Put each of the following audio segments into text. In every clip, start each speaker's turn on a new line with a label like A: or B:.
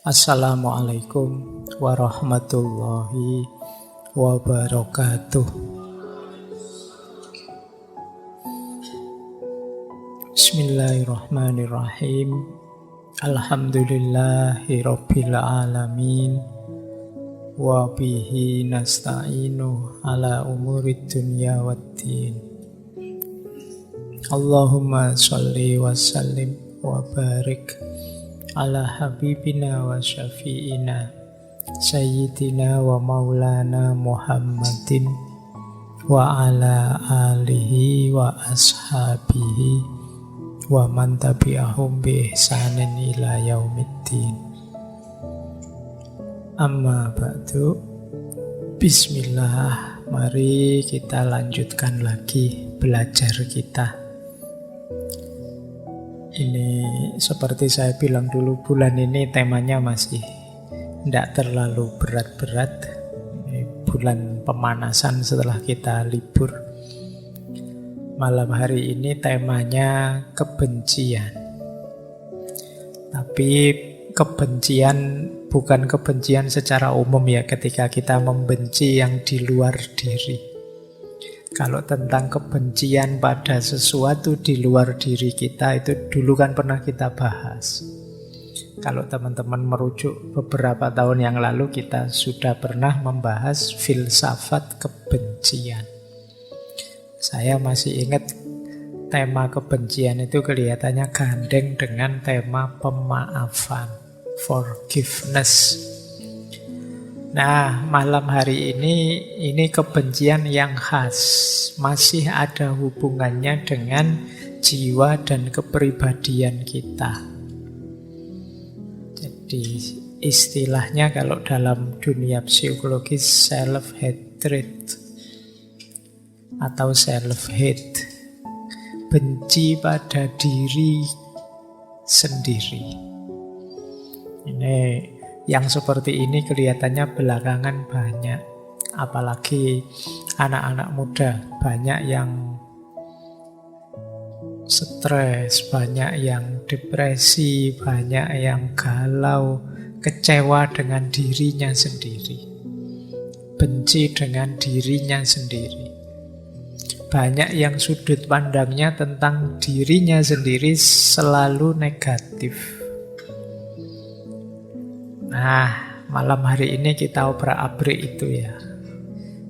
A: Assalamualaikum warahmatullahi wabarakatuh. Bismillahirrahmanirrahim. Alhamdulillahi rabbil alamin. Wa bihi nasta'inu ala umurid dunya waddin. Allahumma sholli wa sallim wa barik ala habibina wa syafi'ina sayyidina wa maulana Muhammadin wa ala alihi wa ashabihi wa man tabi'ahum bi ihsanin ila yaumiddin. Amma ba'du. Bismillah, mari kita lanjutkan lagi belajar kita. Ini seperti saya bilang dulu, bulan ini temanya masih tidak terlalu berat-berat. Ini bulan pemanasan setelah kita libur. Malam hari ini temanya kebencian. Tapi kebencian bukan kebencian secara umum ya, ketika kita membenci yang di luar diri. Kalau tentang kebencian pada sesuatu di luar diri kita, itu dulu kan pernah kita bahas. Kalau teman-teman merujuk beberapa tahun yang lalu, kita sudah pernah membahas filsafat kebencian. Saya masih ingat tema kebencian itu kelihatannya gandeng dengan tema pemaafan, forgiveness. Nah, malam hari ini kebencian yang khas, masih ada hubungannya dengan jiwa dan kepribadian kita. Jadi istilahnya kalau dalam dunia psikologis self-hatred atau self-hate, benci pada diri sendiri. Ini yang seperti ini kelihatannya belakangan banyak, apalagi anak-anak muda, banyak yang stres, banyak yang depresi, banyak yang galau, kecewa dengan dirinya sendiri, benci dengan dirinya sendiri. Banyak yang sudut pandangnya tentang dirinya sendiri selalu negatif. Nah, malam hari ini kita obrak-abrik itu ya.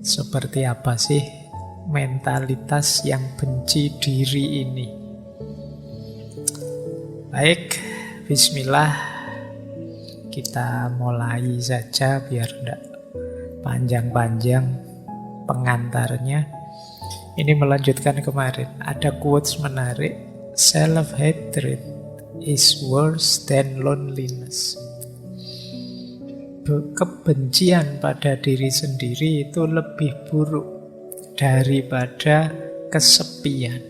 A: Seperti apa sih mentalitas yang benci diri ini? Baik, bismillah. Kita mulai saja biar tidak panjang-panjang pengantarnya. Ini melanjutkan kemarin. Ada quotes menarik. Self-hatred is worse than loneliness. Kebencian pada diri sendiri itu lebih buruk daripada kesepian.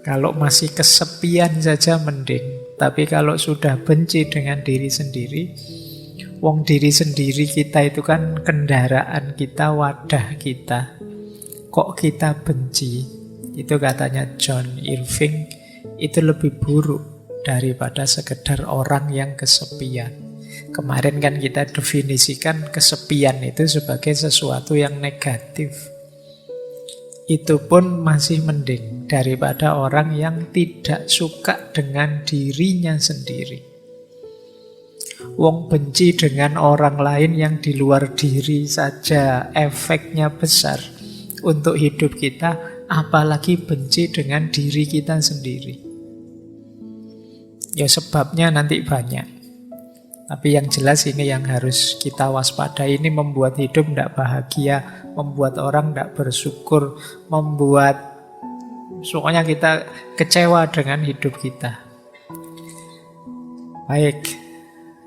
A: Kalau masih kesepian saja mending, tapi kalau sudah benci dengan diri sendiri, wong diri sendiri kita itu kan kendaraan kita, wadah kita. Kok kita benci? Itu katanya John Irving, itu lebih buruk daripada sekedar orang yang kesepian. Kemarin kan kita definisikan kesepian itu sebagai sesuatu yang negatif. Itu pun masih mending daripada orang yang tidak suka dengan dirinya sendiri. Wong benci dengan orang lain yang di luar diri saja efeknya besar untuk hidup kita, apalagi benci dengan diri kita sendiri. Ya sebabnya nanti banyak. Tapi yang jelas ini yang harus kita waspadai, ini membuat hidup tidak bahagia, membuat orang tidak bersyukur, membuat pokoknya kita kecewa dengan hidup kita. Baik,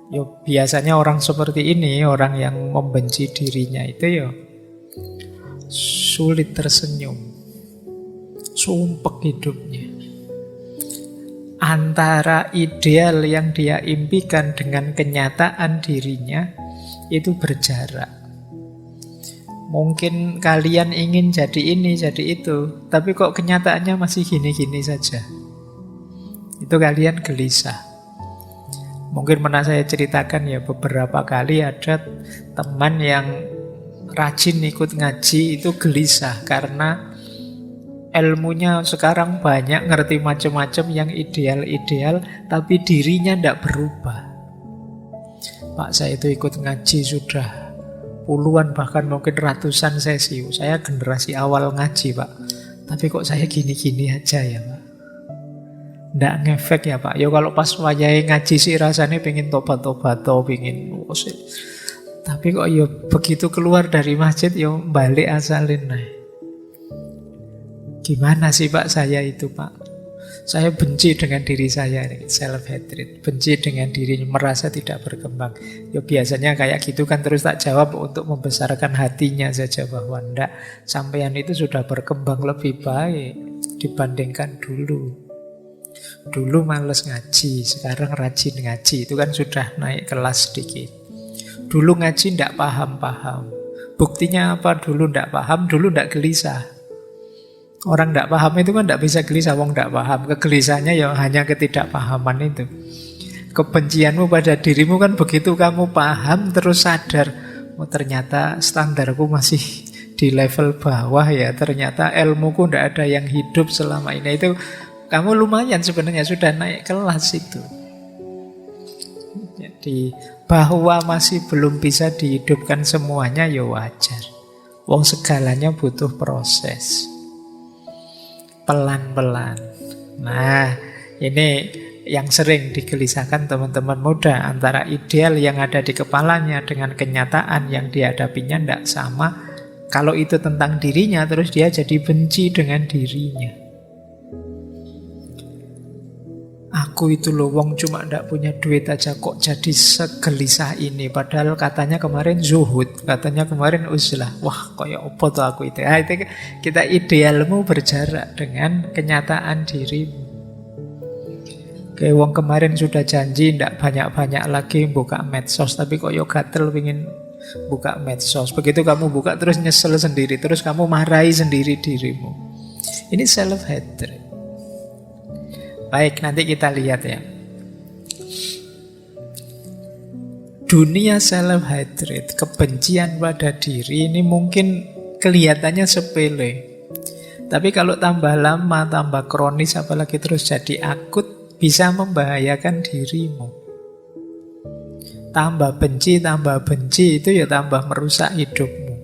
A: yo biasanya orang seperti ini, orang yang membenci dirinya itu yo sulit tersenyum, sumpek hidupnya. Antara ideal yang dia impikan dengan kenyataan dirinya itu berjarak. Mungkin kalian ingin jadi ini, jadi itu, tapi kok kenyataannya masih gini-gini saja. Itu kalian gelisah. Mungkin pernah saya ceritakan ya, beberapa kali ada teman yang rajin ikut ngaji itu gelisah karena ilmunya sekarang banyak, ngerti macam-macam yang ideal-ideal, tapi dirinya tidak berubah. Pak, saya itu ikut ngaji sudah puluhan bahkan mungkin ratusan sesi. Saya generasi awal ngaji, Pak. Tapi kok saya gini-gini aja ya, Pak. Nggak ngefek ya, Pak. Ya kalau pas wayahe ngaji sih rasanya pengen tobat-tobat, pengen usil. Tapi kok ya begitu keluar dari masjid ya balik asalin. Nah. Gimana sih, Pak, saya itu, Pak? Saya benci dengan diri saya, self-hatred. Benci dengan diri, merasa tidak berkembang. Ya biasanya kayak gitu kan, terus tak jawab untuk membesarkan hatinya saja bahwa enggak, sampean itu sudah berkembang lebih baik dibandingkan dulu. Dulu males ngaji, sekarang rajin ngaji. Itu kan sudah naik kelas sedikit. Dulu ngaji enggak paham-paham. Buktinya apa? Dulu enggak paham, dulu enggak gelisah. Orang tidak paham itu kan tidak bisa gelisah, wong tidak paham. Kegelisahannya ya hanya ketidakpahaman itu. Kebencianmu pada dirimu kan begitu kamu paham terus sadar, oh ternyata standarku masih di level bawah ya, ternyata ilmuku tidak ada yang hidup selama ini. Itu kamu lumayan sebenarnya sudah naik kelas itu. Jadi bahwa masih belum bisa dihidupkan semuanya ya wajar. Wong segalanya butuh proses. Pelan-pelan. Nah, ini yang sering digelisahkan teman-teman muda, antara ideal yang ada di kepalanya dengan kenyataan yang dihadapinya tidak sama. Kalau itu tentang dirinya, terus dia jadi benci dengan dirinya. Aku itu loh, wong cuma tidak punya duit aja kok jadi segelisah ini. Padahal katanya kemarin zuhud, katanya kemarin uzlah. Wah, kayak apa tuh aku itu? Nah, itu kita idealmu berjarak dengan kenyataan dirimu. Kayak wong kemarin sudah janji tidak banyak-banyak lagi buka medsos, tapi kok yo gatel pengen buka medsos. Begitu kamu buka terus nyesel sendiri, terus kamu marahi sendiri dirimu. Ini self-hatred. Baik, nanti kita lihat ya. Dunia self-hatred, kebencian pada diri ini mungkin kelihatannya sepele. Tapi kalau tambah lama, tambah kronis, apalagi terus jadi akut, bisa membahayakan dirimu. Tambah benci itu ya tambah merusak hidupmu.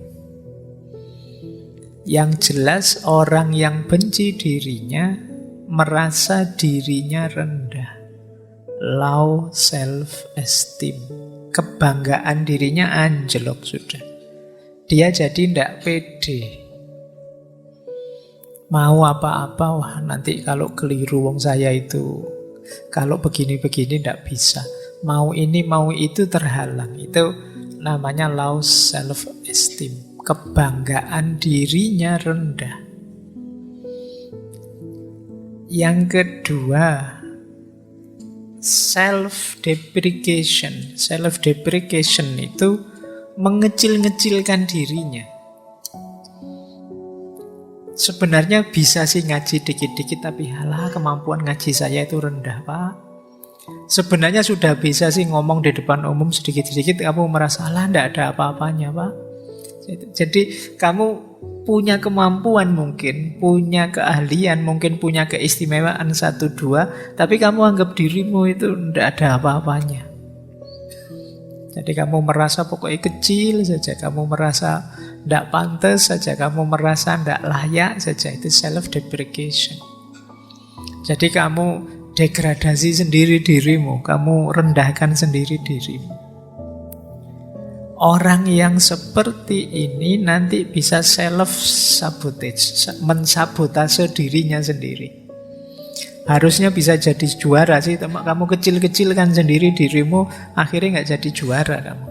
A: Yang jelas orang yang benci dirinya merasa dirinya rendah, low self-esteem, kebanggaan dirinya anjlok sudah. Dia jadi tidak pede. Mau apa-apa, wah nanti kalau keliru wong saya itu, kalau begini-begini tidak bisa. Mau ini, mau itu terhalang. Itu namanya low self-esteem, kebanggaan dirinya rendah. Yang kedua, self-deprecation. Self-deprecation itu mengecil-ngecilkan dirinya. Sebenarnya bisa sih ngaji dikit-dikit, tapi halah kemampuan ngaji saya itu rendah, Pak. Sebenarnya sudah bisa sih ngomong di depan umum sedikit-sedikit, kamu merasa halah tidak ada apa-apanya, Pak. Jadi kamu punya kemampuan mungkin, punya keahlian, mungkin punya keistimewaan 1-2, tapi kamu anggap dirimu itu tidak ada apa-apanya. Jadi kamu merasa pokoknya kecil saja, kamu merasa tidak pantas saja, kamu merasa tidak layak saja, itu self-deprecation. Jadi kamu degradasi sendiri dirimu, kamu rendahkan sendiri dirimu. Orang yang seperti ini nanti bisa self-sabotage, mensabotase dirinya sendiri. Harusnya bisa jadi juara sih, kamu kecil-kecilkan sendiri dirimu, akhirnya nggak jadi juara kamu.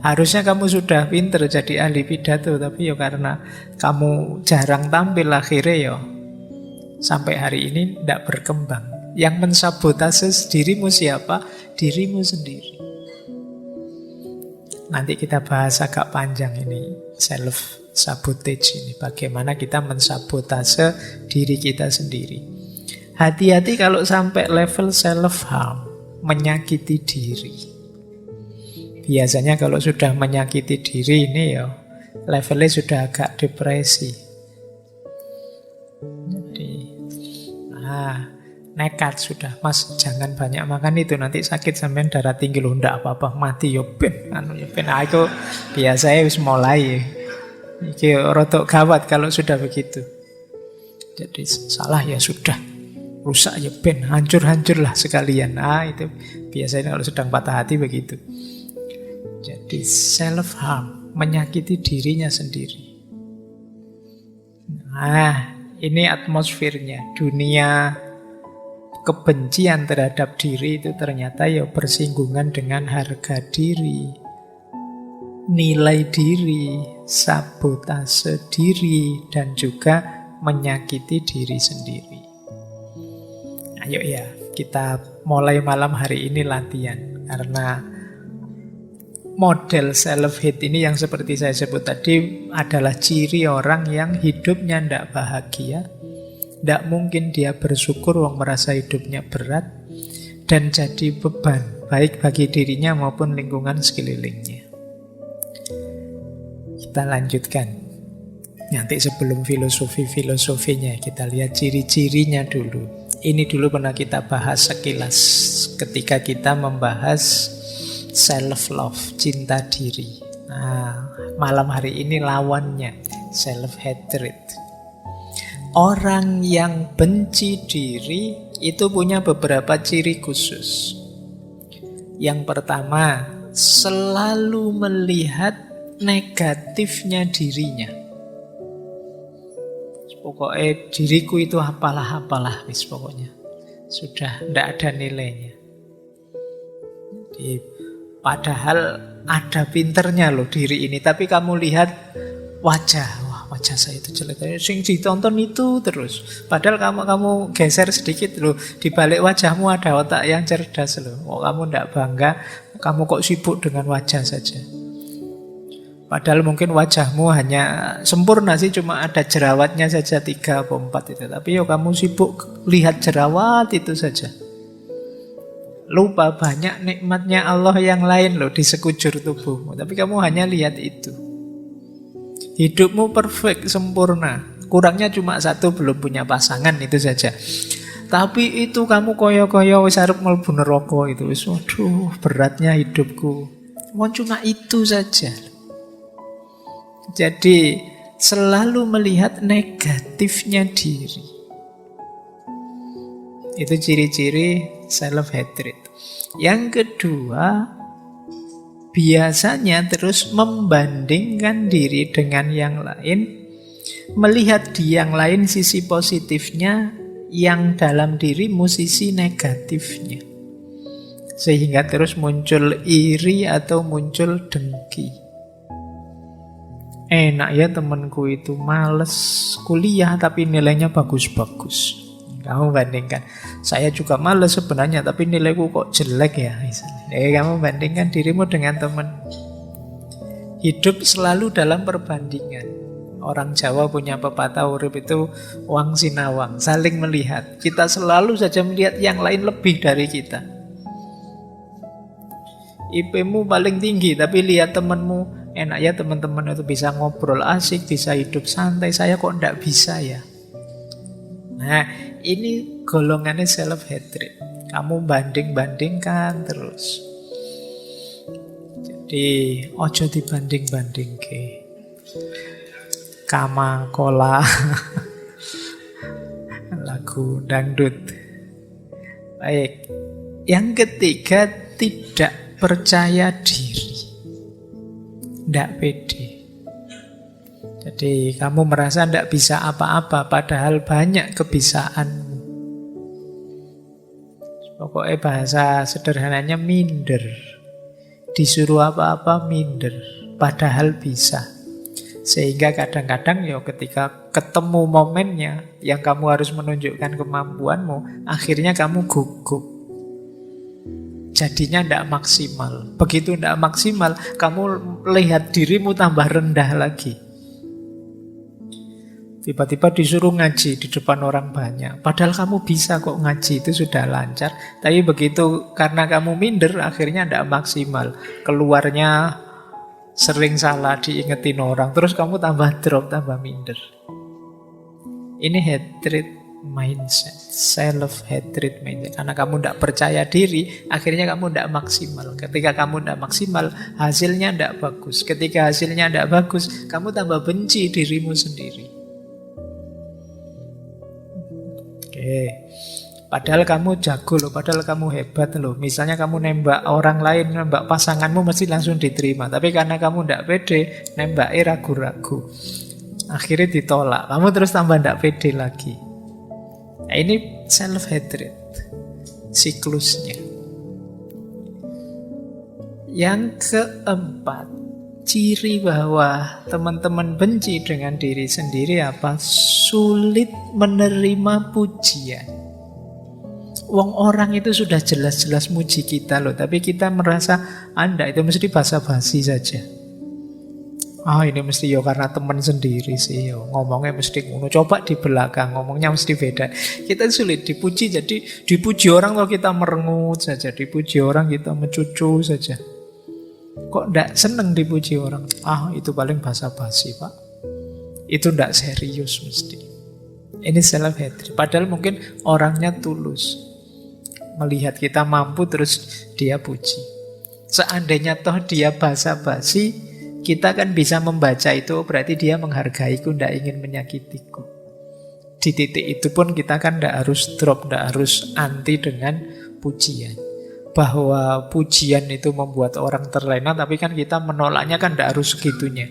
A: Harusnya kamu sudah pinter jadi ahli pidato, tapi ya karena kamu jarang tampil, akhirnya ya sampai hari ini tidak berkembang. Yang mensabotase dirimu siapa? Dirimu sendiri. Nanti kita bahas agak panjang ini self-sabotage ini. Bagaimana kita mensabotase diri kita sendiri. Hati-hati kalau sampai level self-harm. menyakiti diri. Biasanya kalau sudah menyakiti diri ini ya levelnya sudah agak depresi. Jadi, nekat sudah, Mas jangan banyak makan itu, nanti sakit sampean darah tinggi loh, ndak apa-apa, mati yo ben, aku biasanya wis mulai. Iki rotok gawat kalau sudah begitu. Jadi salah ya sudah, rusak ya ben, hancur-hancurlah sekalian. Itu biasanya kalau sedang patah hati begitu. Jadi self harm, menyakiti dirinya sendiri. Ini atmosfernya. Dunia kebencian terhadap diri itu ternyata ya bersinggungan dengan harga diri, nilai diri, sabotase diri, dan juga menyakiti diri sendiri. Ayo ya, kita mulai malam hari ini latihan. Karena model self-hate ini yang seperti saya sebut tadi adalah ciri orang yang hidupnya tidak bahagia. Tidak mungkin dia bersyukur, wong merasa hidupnya berat, dan jadi beban, baik bagi dirinya maupun lingkungan sekelilingnya. Kita lanjutkan. Nanti sebelum filosofinya, kita lihat ciri-cirinya dulu. Ini dulu pernah kita bahas sekilas ketika kita membahas self-love, cinta diri. Malam hari ini lawannya, self-hatred. Orang yang benci diri itu punya beberapa ciri khusus. Yang pertama, selalu melihat negatifnya dirinya. Pokoknya diriku itu apalah wis pokoknya. Sudah tidak ada nilainya. Padahal ada pinternya loh diri ini, tapi kamu lihat wajah saya itu jelek, sing ditonton itu terus. Padahal kamu geser sedikit loh, di balik wajahmu ada otak yang cerdas loh. Kamu tidak bangga, kamu kok sibuk dengan wajah saja. Padahal mungkin wajahmu hanya sempurna sih, cuma ada jerawatnya saja 3 atau 4 itu. Tapi kamu sibuk lihat jerawat itu saja. Lupa banyak nikmatnya Allah yang lain loh di sekujur tubuhmu. Tapi kamu hanya lihat itu. Hidupmu perfect, sempurna. Kurangnya cuma 1, belum punya pasangan, itu saja. Tapi itu kamu koyo-koyo wis arep mlebu neraka itu. Waduh, beratnya hidupku. Cuma itu saja. Jadi selalu melihat negatifnya diri. Itu ciri-ciri self-hatred. Yang kedua, biasanya terus membandingkan diri dengan yang lain, melihat di yang lain sisi positifnya, yang dalam dirimu sisi negatifnya. Sehingga terus muncul iri atau muncul dengki. Enak ya temanku itu males kuliah tapi nilainya bagus-bagus. Kamu bandingkan, saya juga males sebenarnya tapi nilaiku kok jelek ya misalnya. Kamu bandingkan dirimu dengan teman. Hidup selalu dalam perbandingan. Orang Jawa punya pepatah urip itu wang sinawang, saling melihat. Kita selalu saja melihat yang lain lebih dari kita. IP-mu paling tinggi tapi lihat temanmu, enak ya teman-teman itu bisa ngobrol asik, bisa hidup santai, saya kok enggak bisa ya. Nah, ini golongannya self-hatred. Kamu banding-bandingkan terus. Jadi, ojo dibanding-bandingke. Kama kola. Lagu dangdut. Baik. Yang ketiga, tidak percaya diri. Tidak pede. Jadi kamu merasa tidak bisa apa-apa, padahal banyak kebisaanmu. Pokoknya bahasa sederhananya minder. Disuruh apa-apa minder, padahal bisa. Sehingga kadang-kadang ya ketika ketemu momennya yang kamu harus menunjukkan kemampuanmu, akhirnya kamu gugup. Jadinya tidak maksimal. Begitu tidak maksimal, kamu lihat dirimu tambah rendah lagi. Tiba-tiba disuruh ngaji di depan orang banyak. Padahal kamu bisa kok ngaji, itu sudah lancar. Tapi begitu karena kamu minder, akhirnya tidak maksimal. Keluarnya sering salah diingetin orang. Terus kamu tambah drop, tambah minder. Ini hatred mindset, self-hatred mindset. Karena kamu tidak percaya diri, akhirnya kamu tidak maksimal. Ketika kamu tidak maksimal, hasilnya tidak bagus. Ketika hasilnya tidak bagus, kamu tambah benci dirimu sendiri. Padahal kamu jago loh, padahal kamu hebat loh. Misalnya kamu nembak orang lain, nembak pasanganmu mesti langsung diterima. Tapi karena kamu tidak pede, nembaknya ragu-ragu. Akhirnya ditolak, kamu terus tambah tidak pede lagi. Nah, ini self-hatred, siklusnya. Yang keempat, ciri bahwa teman-teman benci dengan diri sendiri apa? Sulit menerima pujian. Wong orang itu sudah jelas-jelas muji kita loh, tapi kita merasa Anda itu mesti basa-basi saja. Ini mesti karena teman sendiri sih, ngomongnya mesti ngono. Coba di belakang ngomongnya mesti beda. Kita sulit dipuji, jadi dipuji orang kalau kita merengut saja, dipuji orang kita mencucu saja. Kok ndak seneng dipuji orang? Itu paling basa-basi, Pak. Itu ndak serius mesti. Ini self-hatred. Padahal mungkin orangnya tulus. Melihat kita mampu terus dia puji. Seandainya toh dia basa-basi, kita kan bisa membaca itu berarti dia menghargaiku, ndak ingin menyakitiku. Di titik itu pun kita kan ndak harus drop, ndak harus anti dengan pujian. Bahwa pujian itu membuat orang terlena, tapi kan kita menolaknya kan tidak harus segitunya.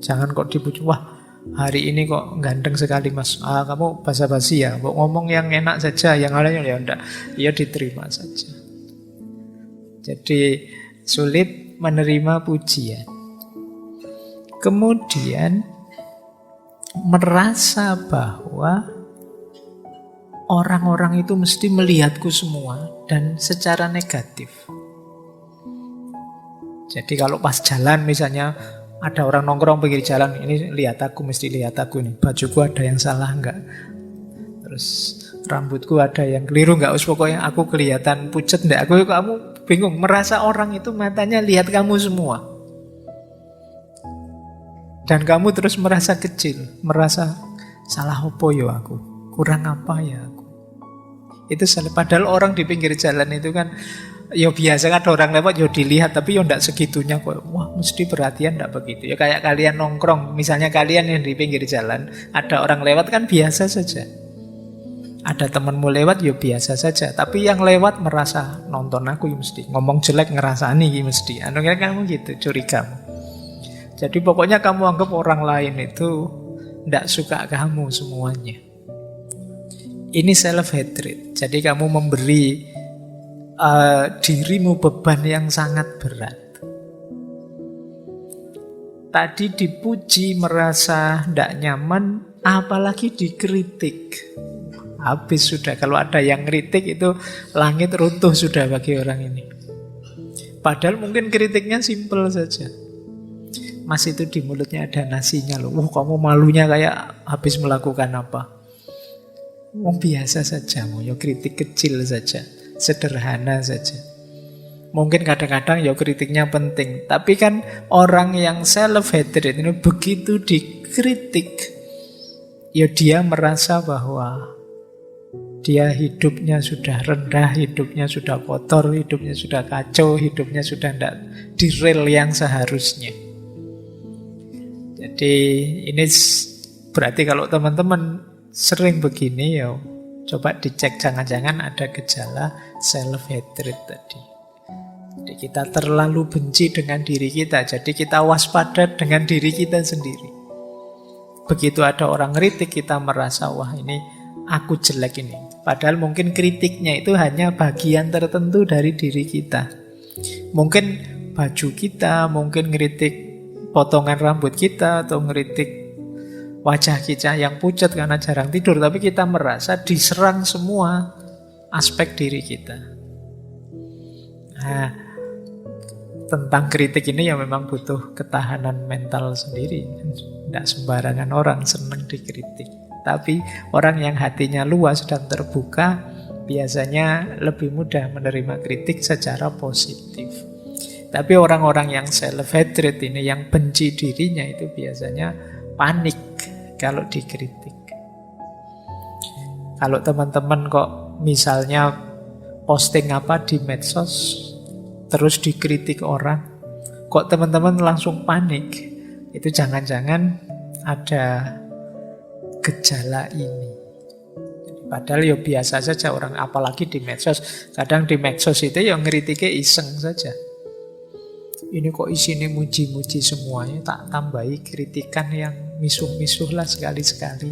A: Jangan kok dipuji, wah hari ini kok ganteng sekali mas, kamu basa-basi ya, mau ngomong yang enak saja, yang lainnya ya enggak, ya diterima saja. Jadi sulit menerima pujian. Kemudian merasa bahwa orang-orang itu mesti melihatku semua dan secara negatif. Jadi kalau pas jalan misalnya ada orang nongkrong pinggir jalan, ini lihat aku, mesti lihat aku nih. Bajuku ada yang salah enggak? Terus rambutku ada yang keliru enggak? Pokoknya aku kelihatan pucet enggak? Kamu bingung, merasa orang itu matanya lihat kamu semua. Dan kamu terus merasa kecil, merasa salah apa ya aku? Kurang apa ya aku? Itu padahal orang di pinggir jalan itu kan ya biasa kan ada orang lewat ya dilihat, tapi ya enggak segitunya kok. Wah, mesti perhatian enggak begitu. Ya kayak kalian nongkrong, misalnya kalian yang di pinggir jalan, ada orang lewat kan biasa saja. Ada temanmu lewat ya biasa saja, tapi yang lewat merasa nonton aku ya mesti, ngomong jelek ngerasani ya mesti. Kira kamu gitu curigamu. Jadi pokoknya kamu anggap orang lain itu enggak suka kamu semuanya. Ini self-hatred. Jadi kamu memberi dirimu beban yang sangat berat. Tadi dipuji merasa tidak nyaman, apalagi dikritik. Habis sudah, kalau ada yang kritik itu langit runtuh sudah bagi orang ini. Padahal mungkin kritiknya simpel saja. Mas itu di mulutnya ada nasinya loh. Kamu malunya kayak habis melakukan apa? Biasa saja, ya kritik kecil saja, sederhana saja. Mungkin kadang-kadang ya kritiknya penting, tapi kan orang yang self-hatred ini begitu dikritik, ya dia merasa bahwa dia hidupnya sudah rendah, hidupnya sudah kotor, hidupnya sudah kacau, hidupnya sudah tidak di rel yang seharusnya. Jadi ini berarti kalau teman-teman sering begini ya coba dicek, jangan-jangan ada gejala self-hatred tadi. Jadi kita terlalu benci dengan diri kita, jadi kita waspada dengan diri kita sendiri. Begitu ada orang kritik kita merasa wah ini aku jelek ini. Padahal mungkin kritiknya itu hanya bagian tertentu dari diri kita. Mungkin baju kita, mungkin ngeritik potongan rambut kita, atau ngeritik wajah kita yang pucat karena jarang tidur, tapi kita merasa diserang semua aspek diri kita. Nah, tentang kritik ini ya memang butuh ketahanan mental sendiri. Tidak sembarangan orang senang dikritik. Tapi orang yang hatinya luas dan terbuka biasanya lebih mudah menerima kritik secara positif. Tapi orang-orang yang self-hatred ini, yang benci dirinya itu biasanya panik kalau dikritik. Kalau teman-teman kok misalnya posting apa di medsos, terus dikritik orang, kok teman-teman langsung panik, itu jangan-jangan ada gejala ini. Padahal ya biasa saja orang, apalagi di medsos. Kadang di medsos itu yang ngeritiknya iseng saja. Ini kok isinya muji-muji semuanya, tak tambahi kritikan yang misuh-misuh lah sekali-sekali.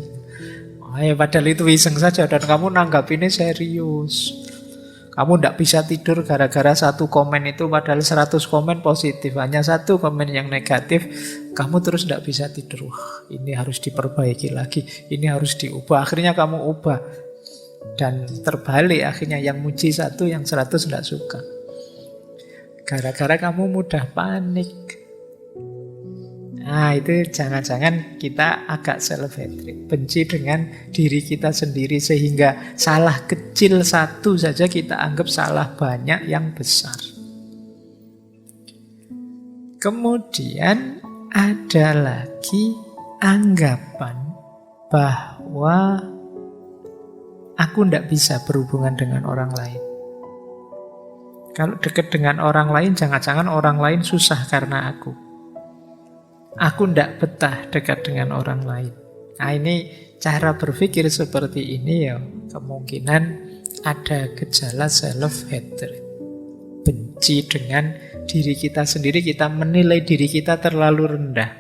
A: Padahal itu iseng saja dan kamu nanggapinnya serius. Kamu tidak bisa tidur gara-gara satu komen itu, padahal 100 komen positif. Hanya satu komen yang negatif, kamu terus tidak bisa tidur. Wah, ini harus diperbaiki lagi, ini harus diubah. Akhirnya kamu ubah. Dan terbalik akhirnya, yang muji satu, yang 100 tidak suka. Gara-gara kamu mudah panik. Nah, itu jangan-jangan kita agak self-hatred, benci dengan diri kita sendiri, sehingga salah kecil satu saja kita anggap salah banyak yang besar. Kemudian ada lagi anggapan bahwa aku tidak bisa berhubungan dengan orang lain. Kalau dekat dengan orang lain, jangan-jangan orang lain susah karena aku. Aku tidak betah dekat dengan orang lain. Nah, ini cara berpikir seperti ini ya, kemungkinan ada gejala self-hatred. Benci dengan diri kita sendiri, kita menilai diri kita terlalu rendah.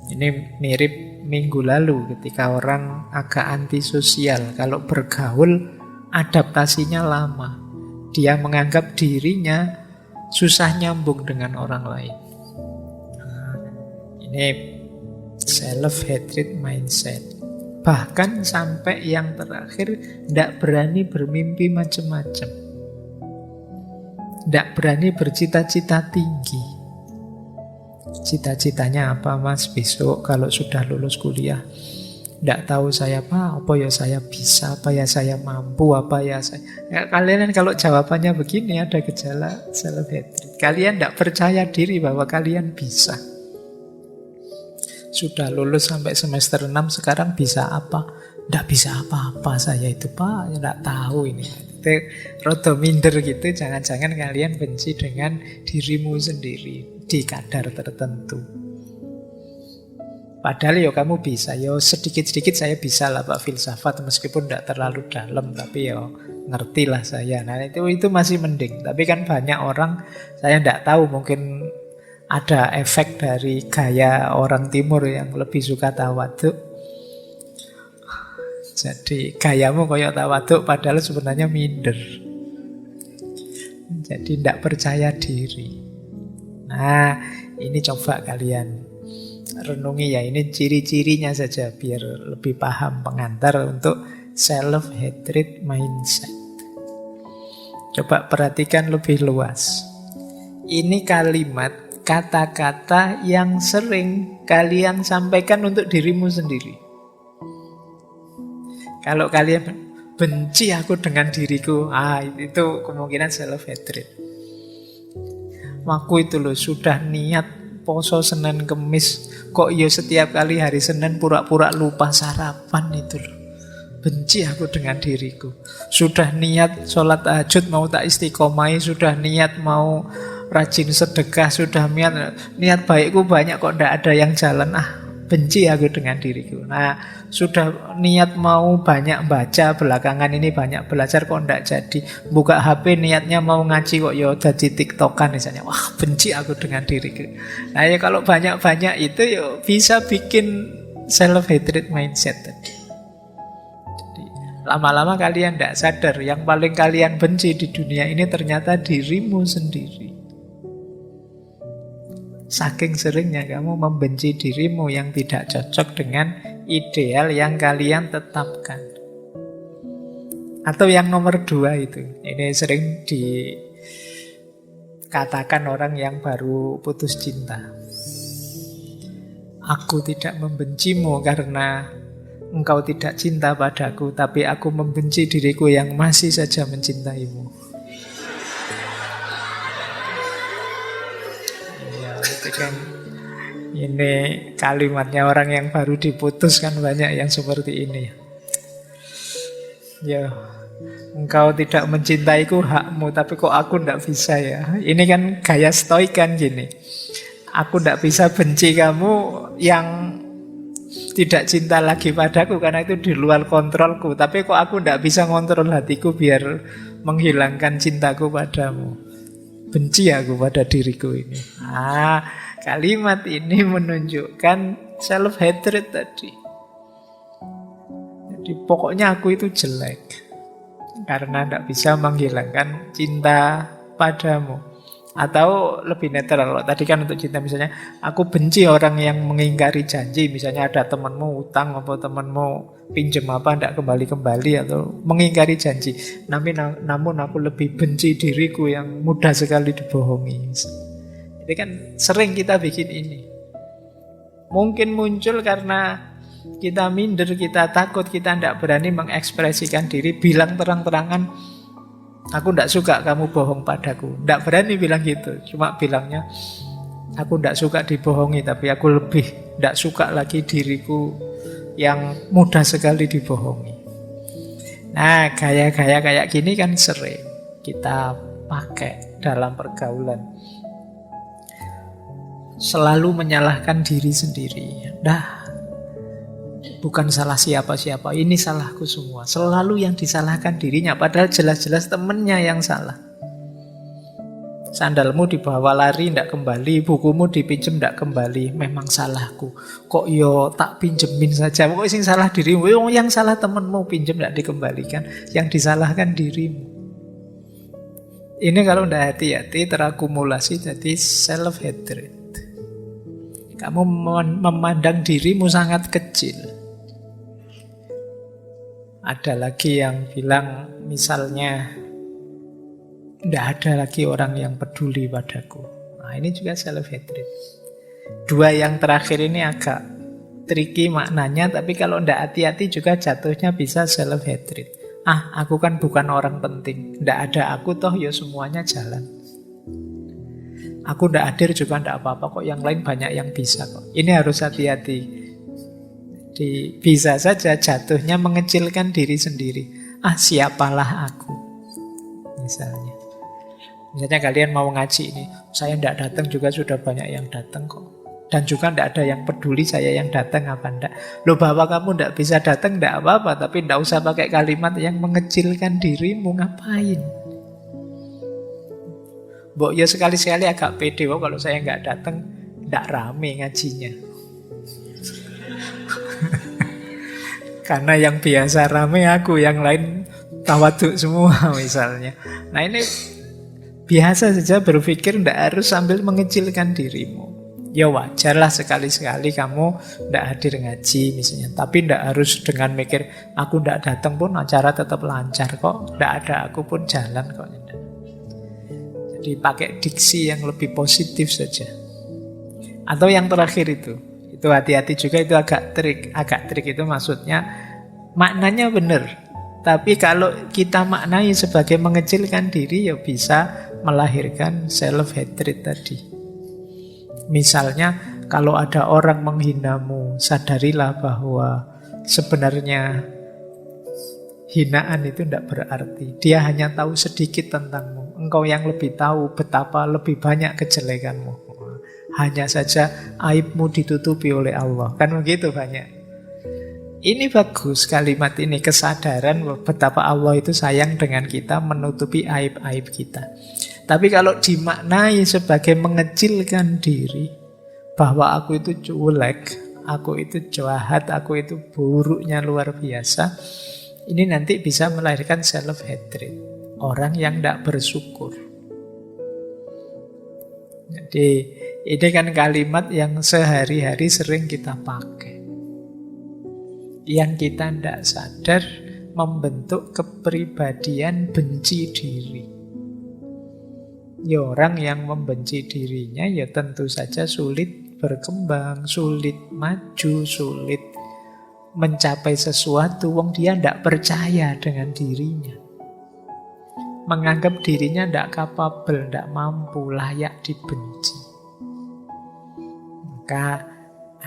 A: Ini mirip minggu lalu ketika orang agak antisosial. Kalau bergaul, adaptasinya lama. Dia menganggap dirinya susah nyambung dengan orang lain. Ini self-hatred mindset. Bahkan sampai yang terakhir, tidak berani bermimpi macam-macam. Tidak berani bercita-cita tinggi. Cita-citanya apa, Mas? Besok kalau sudah lulus kuliah, tidak tahu saya apa ya saya bisa, apa ya saya mampu, apa ya saya... Ya, kalian kalau jawabannya begini, ada gejala self-hatred. Kalian tidak percaya diri bahwa kalian bisa. Sudah lulus sampai semester 6, sekarang bisa apa? Tidak bisa apa-apa saya itu, Pak. Tidak tahu ini. Itu rada minder gitu. Jangan-jangan kalian benci dengan dirimu sendiri di kadar tertentu. Padahal ya kamu bisa. Ya sedikit-sedikit saya bisa lah Pak filsafat, meskipun tidak terlalu dalam, tapi ya ngerti lah saya. Nah itu masih mending. Tapi kan banyak orang, saya tidak tahu, mungkin ada efek dari gaya orang timur yang lebih suka tawaduk. Jadi gayamu kayak tawaduk padahal sebenarnya minder. Jadi tidak percaya diri. Nah, ini coba kalian renungi ya. Ini ciri-cirinya saja biar lebih paham pengantar untuk self-hatred mindset. Coba perhatikan lebih luas. Ini kalimat, kata-kata yang sering kalian sampaikan untuk dirimu sendiri. Kalau kalian benci aku dengan diriku, itu kemungkinan self-hatred. Aku itu loh sudah niat poso Senin Kemis, kok ya setiap kali hari Senin pura-pura lupa sarapan itu loh. Benci aku dengan diriku. Sudah niat sholat tahajud mau tak istiqomai, sudah niat mau rajin sedekah, sudah niat baikku banyak kok tidak ada yang jalan. Benci aku dengan diriku. Nah, sudah niat mau banyak baca, belakangan ini banyak belajar kok tidak jadi. Buka HP niatnya mau ngaji kok ya jadi tiktokan misalnya. Wah, benci aku dengan diriku. Nah, ya kalau banyak-banyak itu ya bisa bikin self-hatred mindset tadi. Jadi, lama-lama kalian tidak sadar yang paling kalian benci di dunia ini ternyata dirimu sendiri. Saking seringnya kamu membenci dirimu yang tidak cocok dengan ideal yang kalian tetapkan. Atau yang nomor 2 itu. Ini sering Katakan orang yang baru putus cinta. Aku tidak membencimu karena engkau tidak cinta padaku, tapi aku membenci diriku yang masih saja mencintaimu. Ya, itu kan. Ini kalimatnya orang yang baru diputus kan banyak yang seperti ini. Ya, engkau tidak mencintaiku hakmu, tapi kok aku tidak bisa ya. Ini kan gaya stoik kan gini. Aku tidak bisa benci kamu yang tidak cinta lagi padaku karena itu di luar kontrolku. Tapi kok aku tidak bisa ngontrol hatiku biar menghilangkan cintaku padamu. Benci aku pada diriku ini. Kalimat ini menunjukkan self-hatred tadi. Jadi pokoknya aku itu jelek karena tidak bisa menghilangkan cinta padamu. Atau lebih netral, kalau tadi kan untuk cinta misalnya, aku benci orang yang mengingkari janji. Misalnya ada temanmu utang atau temanmu pinjam apa, tidak kembali-kembali atau mengingkari janji. Namun aku lebih benci diriku yang mudah sekali dibohongi. Ini kan sering kita bikin ini. Mungkin muncul karena kita minder, kita takut, kita tidak berani mengekspresikan diri, bilang terang-terangan, aku tidak suka kamu bohong padaku. Tidak berani bilang gitu, cuma bilangnya, aku tidak suka dibohongi, tapi aku lebih tidak suka lagi diriku yang mudah sekali dibohongi. Nah, gaya-gaya kayak gini kan sering kita pakai dalam pergaulan. Selalu menyalahkan diri sendiri. Bukan salah siapa-siapa, ini salahku semua. Selalu yang disalahkan dirinya, padahal jelas-jelas temennya yang salah. Sandalmu dibawa lari, tidak kembali. Bukumu dipinjem, tidak kembali. Memang salahku. Kok yo tak pinjemin saja. Kok sing salah dirimu? Yang salah temenmu, pinjem tidak dikembalikan. Yang disalahkan dirimu. Ini kalau tidak hati-hati terakumulasi jadi self-hatred. Kamu memandang dirimu sangat kecil. Ada lagi yang bilang misalnya, tidak ada lagi orang yang peduli padaku. Nah, ini juga self-hatred. Dua yang terakhir ini agak tricky maknanya, tapi kalau tidak hati-hati juga jatuhnya bisa self-hatred. Aku kan bukan orang penting. Tidak ada aku toh ya semuanya jalan. Aku tidak hadir juga tidak apa-apa kok, yang lain banyak yang bisa kok. Ini harus hati-hati. Bisa saja jatuhnya mengecilkan diri sendiri. Siapalah aku, misalnya. Misalnya kalian mau ngaji ini, saya tidak datang juga sudah banyak yang datang kok. Dan juga tidak ada yang peduli saya yang datang apa enggak. Loh, bahwa kamu tidak bisa datang tidak apa-apa, tapi tidak usah pakai kalimat yang mengecilkan dirimu. Ngapain? Mbok ya sekali-sekali agak pede, kalau saya nggak datang nggak rame ngajinya. Karena yang biasa rame aku, yang lain tawaduk semua misalnya. Nah, ini biasa saja berpikir nggak harus sambil mengecilkan dirimu. Ya wajarlah sekali-sekali kamu nggak hadir ngaji misalnya, tapi nggak harus dengan mikir aku nggak datang pun acara tetap lancar kok, nggak ada aku pun jalan kok. Dipakai diksi yang lebih positif saja. Atau yang terakhir itu hati-hati juga, itu agak trik itu maksudnya maknanya benar, tapi kalau kita maknai sebagai mengecilkan diri ya bisa melahirkan self-hatred tadi. Misalnya kalau ada orang menghinamu, sadarilah bahwa sebenarnya hinaan itu tidak berarti. Dia hanya tahu sedikit tentangmu. Engkau yang lebih tahu betapa lebih banyak kejelekanmu. Hanya saja aibmu ditutupi oleh Allah. Kan begitu banyak. Ini bagus kalimat ini, kesadaran betapa Allah itu sayang dengan kita, menutupi aib-aib kita. Tapi kalau dimaknai sebagai mengecilkan diri, bahwa aku itu jelek, aku itu jahat, aku itu buruknya luar biasa, ini nanti bisa melahirkan self-hatred. Orang yang tidak bersyukur. Jadi ini kan kalimat yang sehari-hari sering kita pakai, yang kita tidak sadar membentuk kepribadian benci diri. Ya orang yang membenci dirinya ya tentu saja sulit berkembang, sulit maju, sulit mencapai sesuatu. Wong dia tidak percaya dengan dirinya. Menganggap dirinya tidak capable, tidak mampu, layak dibenci. Maka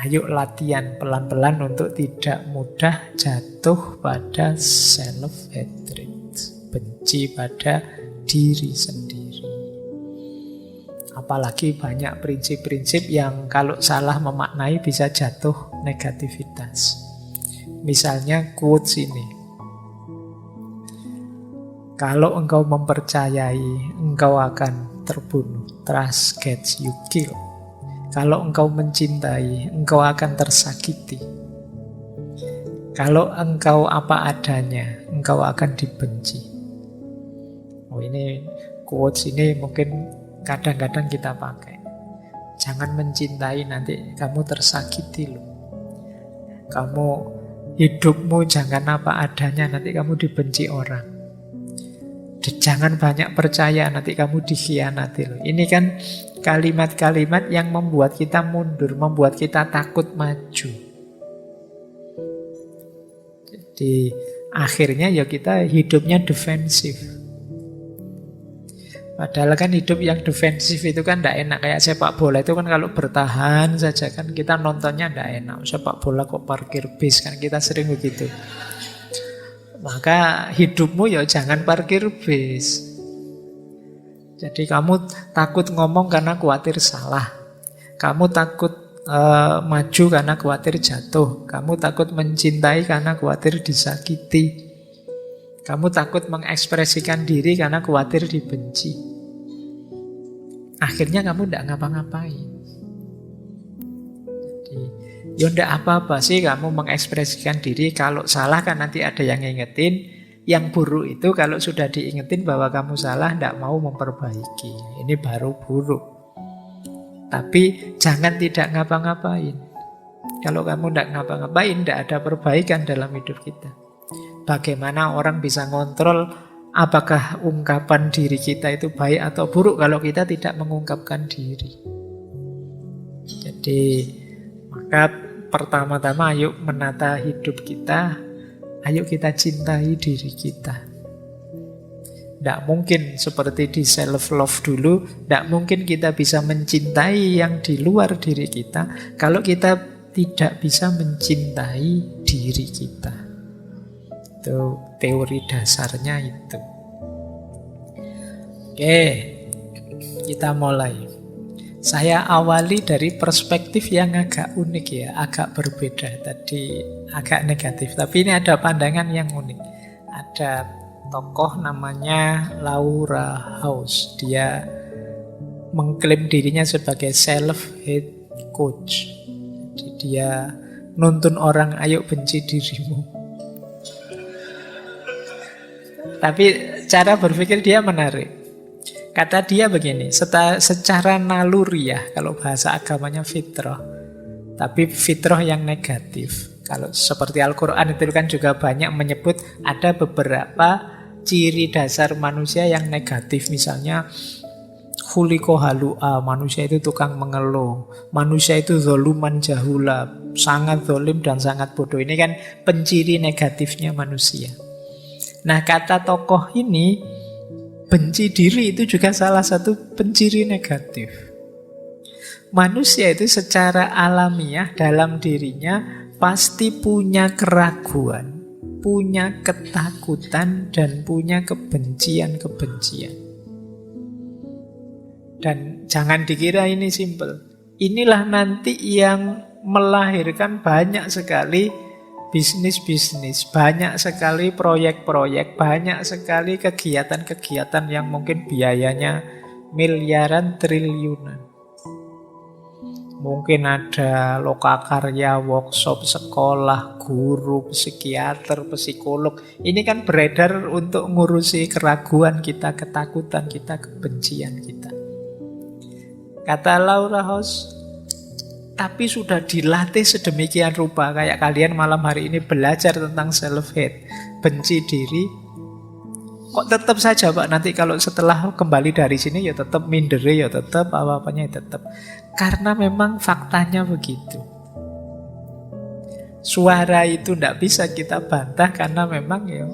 A: ayo latihan pelan-pelan untuk tidak mudah jatuh pada self-hatred. Benci pada diri sendiri. Apalagi banyak prinsip-prinsip yang kalau salah memaknai bisa jatuh negativitas. Misalnya quotes ini. Kalau engkau mempercayai, engkau akan terbunuh. Trust gets you killed. Kalau engkau mencintai, engkau akan tersakiti. Kalau engkau apa adanya, engkau akan dibenci. Oh, ini quotes ini mungkin kadang-kadang kita pakai. Jangan mencintai, nanti kamu tersakiti loh. Kamu hidupmu jangan apa adanya, nanti kamu dibenci orang. Jangan banyak percaya, nanti kamu dikhianati loh. Ini kan kalimat-kalimat yang membuat kita mundur, membuat kita takut maju. Jadi akhirnya ya kita hidupnya defensif. Padahal kan hidup yang defensif itu kan tidak enak. Kayak sepak bola itu kan kalau bertahan saja kan kita nontonnya tidak enak. Sepak bola kok parkir bis, kan kita sering begitu. Maka hidupmu ya jangan parkir bis. Jadi kamu takut ngomong karena khawatir salah. Kamu takut maju karena khawatir jatuh. Kamu takut mencintai karena khawatir disakiti. Kamu takut mengekspresikan diri karena khawatir dibenci. Akhirnya kamu tidak ngapa-ngapain. Jadi, ya tidak apa-apa sih kamu mengekspresikan diri. Kalau salah kan nanti ada yang ngingetin. Yang buruk itu kalau sudah diingetin bahwa kamu salah, tidak mau memperbaiki. Ini baru buruk. Tapi jangan tidak ngapa-ngapain. Kalau kamu tidak ngapa-ngapain, tidak ada perbaikan dalam hidup kita. Bagaimana orang bisa ngontrol apakah ungkapan diri kita itu baik atau buruk kalau kita tidak mengungkapkan diri. Jadi maka pertama-tama ayo menata hidup kita, ayo kita cintai diri kita. Tidak mungkin seperti di self-love dulu, tidak mungkin kita bisa mencintai yang di luar diri kita kalau kita tidak bisa mencintai diri kita. Itu teori dasarnya itu. Oke, kita mulai. Saya awali dari perspektif yang agak unik ya, agak berbeda. Tadi agak negatif, tapi ini ada pandangan yang unik. Ada tokoh namanya Laura House. Dia mengklaim dirinya sebagai self-hate coach. Jadi dia nuntun orang, ayo benci dirimu. Tapi cara berpikir dia menarik. Kata dia begini, secara naluriah, kalau bahasa agamanya fitrah, tapi fitrah yang negatif. Kalau seperti Al-Quran itu kan juga banyak menyebut ada beberapa ciri dasar manusia yang negatif. Misalnya khuliqa halu'a, manusia itu tukang mengeluh, manusia itu zoluman jahula, sangat zolim dan sangat bodoh. Ini kan penciri negatifnya manusia. Nah, kata tokoh ini, benci diri itu juga salah satu penciri negatif. Manusia itu secara alamiah dalam dirinya pasti punya keraguan, punya ketakutan, dan punya kebencian-kebencian. Dan jangan dikira ini simpel. Inilah nanti yang melahirkan banyak sekali bisnis-bisnis, banyak sekali proyek-proyek, banyak sekali kegiatan-kegiatan yang mungkin biayanya miliaran, triliunan. Mungkin ada lokakarya, workshop, sekolah, guru, psikiater, psikolog. Ini kan beredar untuk ngurusi keraguan kita, ketakutan kita, kebencian kita. Kata Laura House, tapi sudah dilatih sedemikian rupa. Kayak kalian malam hari ini belajar tentang self-hate, benci diri. Kok tetap saja Pak, nanti kalau setelah kembali dari sini ya tetap minder, ya tetap apa-apanya ya tetap. Karena memang faktanya begitu. Suara itu tidak bisa kita bantah karena memang ya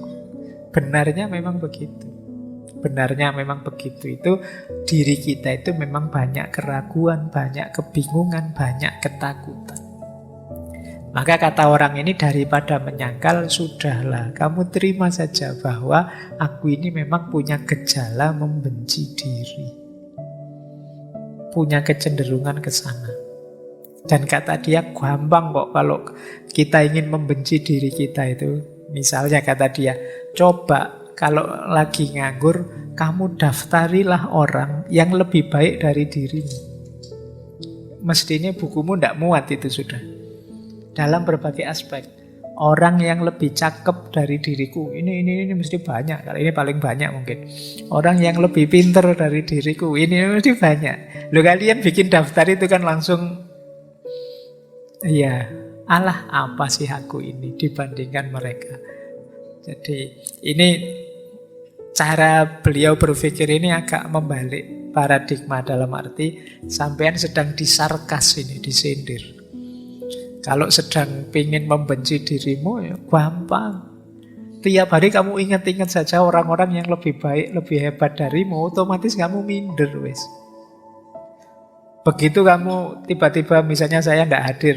A: benarnya memang begitu. Benarnya memang begitu. Itu diri kita itu memang banyak keraguan, banyak kebingungan, banyak ketakutan. Maka kata orang ini, daripada menyangkal, sudahlah, kamu terima saja bahwa aku ini memang punya gejala membenci diri. Punya kecenderungan ke sana. Dan kata dia, gampang kok kalau kita ingin membenci diri kita itu. Misalnya kata dia, coba kalau lagi nganggur, kamu daftarilah orang yang lebih baik dari dirimu. Mestinya bukumu tidak muat itu sudah. Dalam berbagai aspek. Orang yang lebih cakep dari diriku, ini mesti banyak. Kali ini paling banyak mungkin. Orang yang lebih pinter dari diriku, ini mesti banyak. Loh, kalian bikin daftar itu kan langsung, iya, alah apa sih aku ini dibandingkan mereka. Jadi ini cara beliau berpikir ini agak membalik paradigma, dalam arti sampean sedang disarkas ini, disindir. Kalau sedang ingin membenci dirimu, ya gampang. Tiap hari kamu ingat-ingat saja orang-orang yang lebih baik, lebih hebat darimu, otomatis kamu minder, wes. Begitu kamu tiba-tiba, misalnya saya tidak hadir,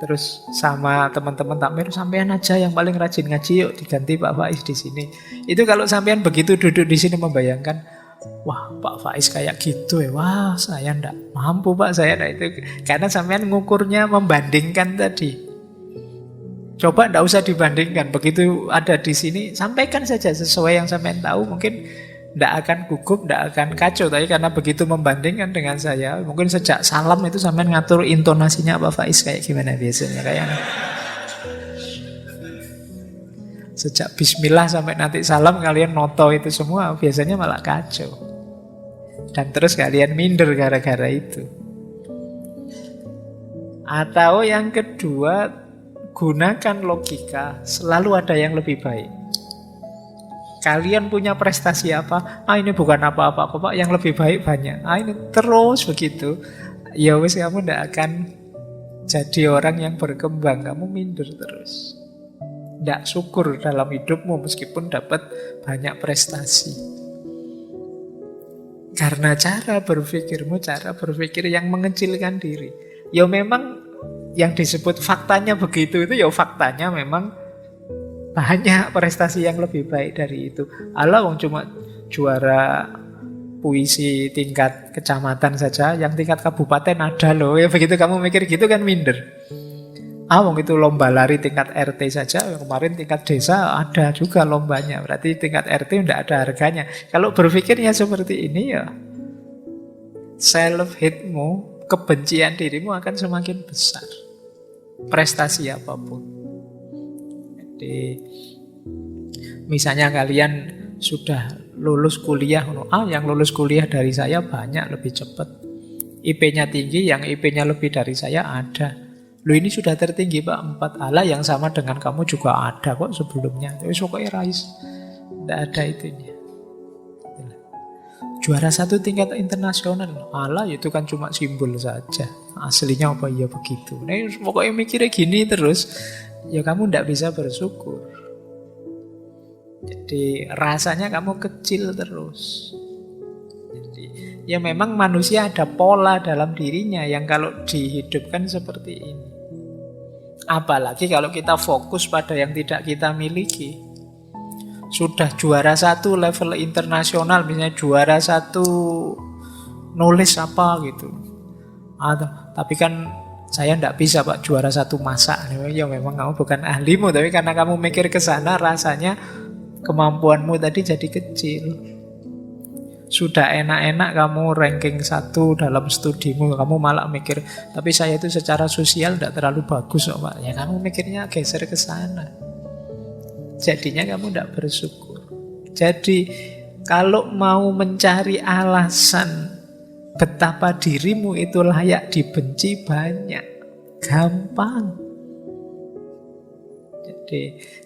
A: terus sama teman-teman takmir, sampean aja yang paling rajin ngaji, yuk diganti Pak Faiz di sini. Itu kalau sampean begitu duduk di sini membayangkan, wah Pak Faiz kayak gitu ya, wah saya ndak mampu Pak, saya ndak itu. Karena sampean ngukurnya membandingkan tadi. Coba ndak usah dibandingkan, begitu ada di sini sampaikan saja sesuai yang sampean tahu, mungkin ndak akan gugup, ndak akan kacau. Tapi karena begitu membandingkan dengan saya, mungkin sejak salam itu sampean ngatur intonasinya Pak Faiz kayak gimana biasanya, kayak sejak bismillah sampai nanti salam kalian noto itu semua, biasanya malah kacau. Dan terus kalian minder gara-gara itu. Atau yang kedua, gunakan logika, selalu ada yang lebih baik. Kalian punya prestasi apa? Ini bukan apa-apa kok Pak, yang lebih baik banyak. Ini terus begitu. Ya wis, kamu tidak akan jadi orang yang berkembang, kamu minder terus. Tidak syukur dalam hidupmu meskipun dapat banyak prestasi. Karena cara berpikirmu, cara berpikir yang mengecilkan diri. Ya memang yang disebut faktanya begitu, itu ya faktanya memang banyak prestasi yang lebih baik dari itu. Alah wong cuma juara puisi tingkat kecamatan saja, yang tingkat kabupaten ada loh. Ya begitu kamu mikir gitu kan minder. Wong itu lomba lari tingkat RT saja, kemarin tingkat desa ada juga lombanya. Berarti tingkat RT tidak ada harganya. Kalau berpikirnya seperti ini ya, self-hate-mu, kebencian dirimu akan semakin besar. Prestasi apapun. Jadi, misalnya kalian sudah lulus kuliah, yang lulus kuliah dari saya banyak, lebih cepat. IP-nya tinggi, yang IP-nya lebih dari saya ada. Loh ini sudah tertinggi Pak, 4. Alah yang sama dengan kamu juga ada kok sebelumnya. Tapi pokoknya Rais, tidak ada itunya. Juara 1 tingkat internasional, alah itu kan cuma simbol saja. Aslinya apa ya begitu. Nah pokoknya mikirnya gini terus, ya kamu tidak bisa bersyukur. Jadi rasanya kamu kecil terus. Jadi ya memang manusia ada pola dalam dirinya yang kalau dihidupkan seperti ini. Apalagi kalau kita fokus pada yang tidak kita miliki. Sudah juara 1 level internasional, misalnya juara 1 nulis apa gitu. Tapi kan saya tidak bisa Pak juara 1 masak. Ya memang kamu bukan ahlimu, tapi karena kamu mikir ke sana, rasanya kemampuanmu tadi jadi kecil. Sudah enak-enak kamu ranking 1 dalam studimu, kamu malah mikir, tapi saya itu secara sosial tidak terlalu bagus kok Pak. Ya kamu mikirnya geser ke sana. Jadinya kamu tidak bersyukur. Jadi kalau mau mencari alasan betapa dirimu itu layak dibenci banyak, gampang. Jadi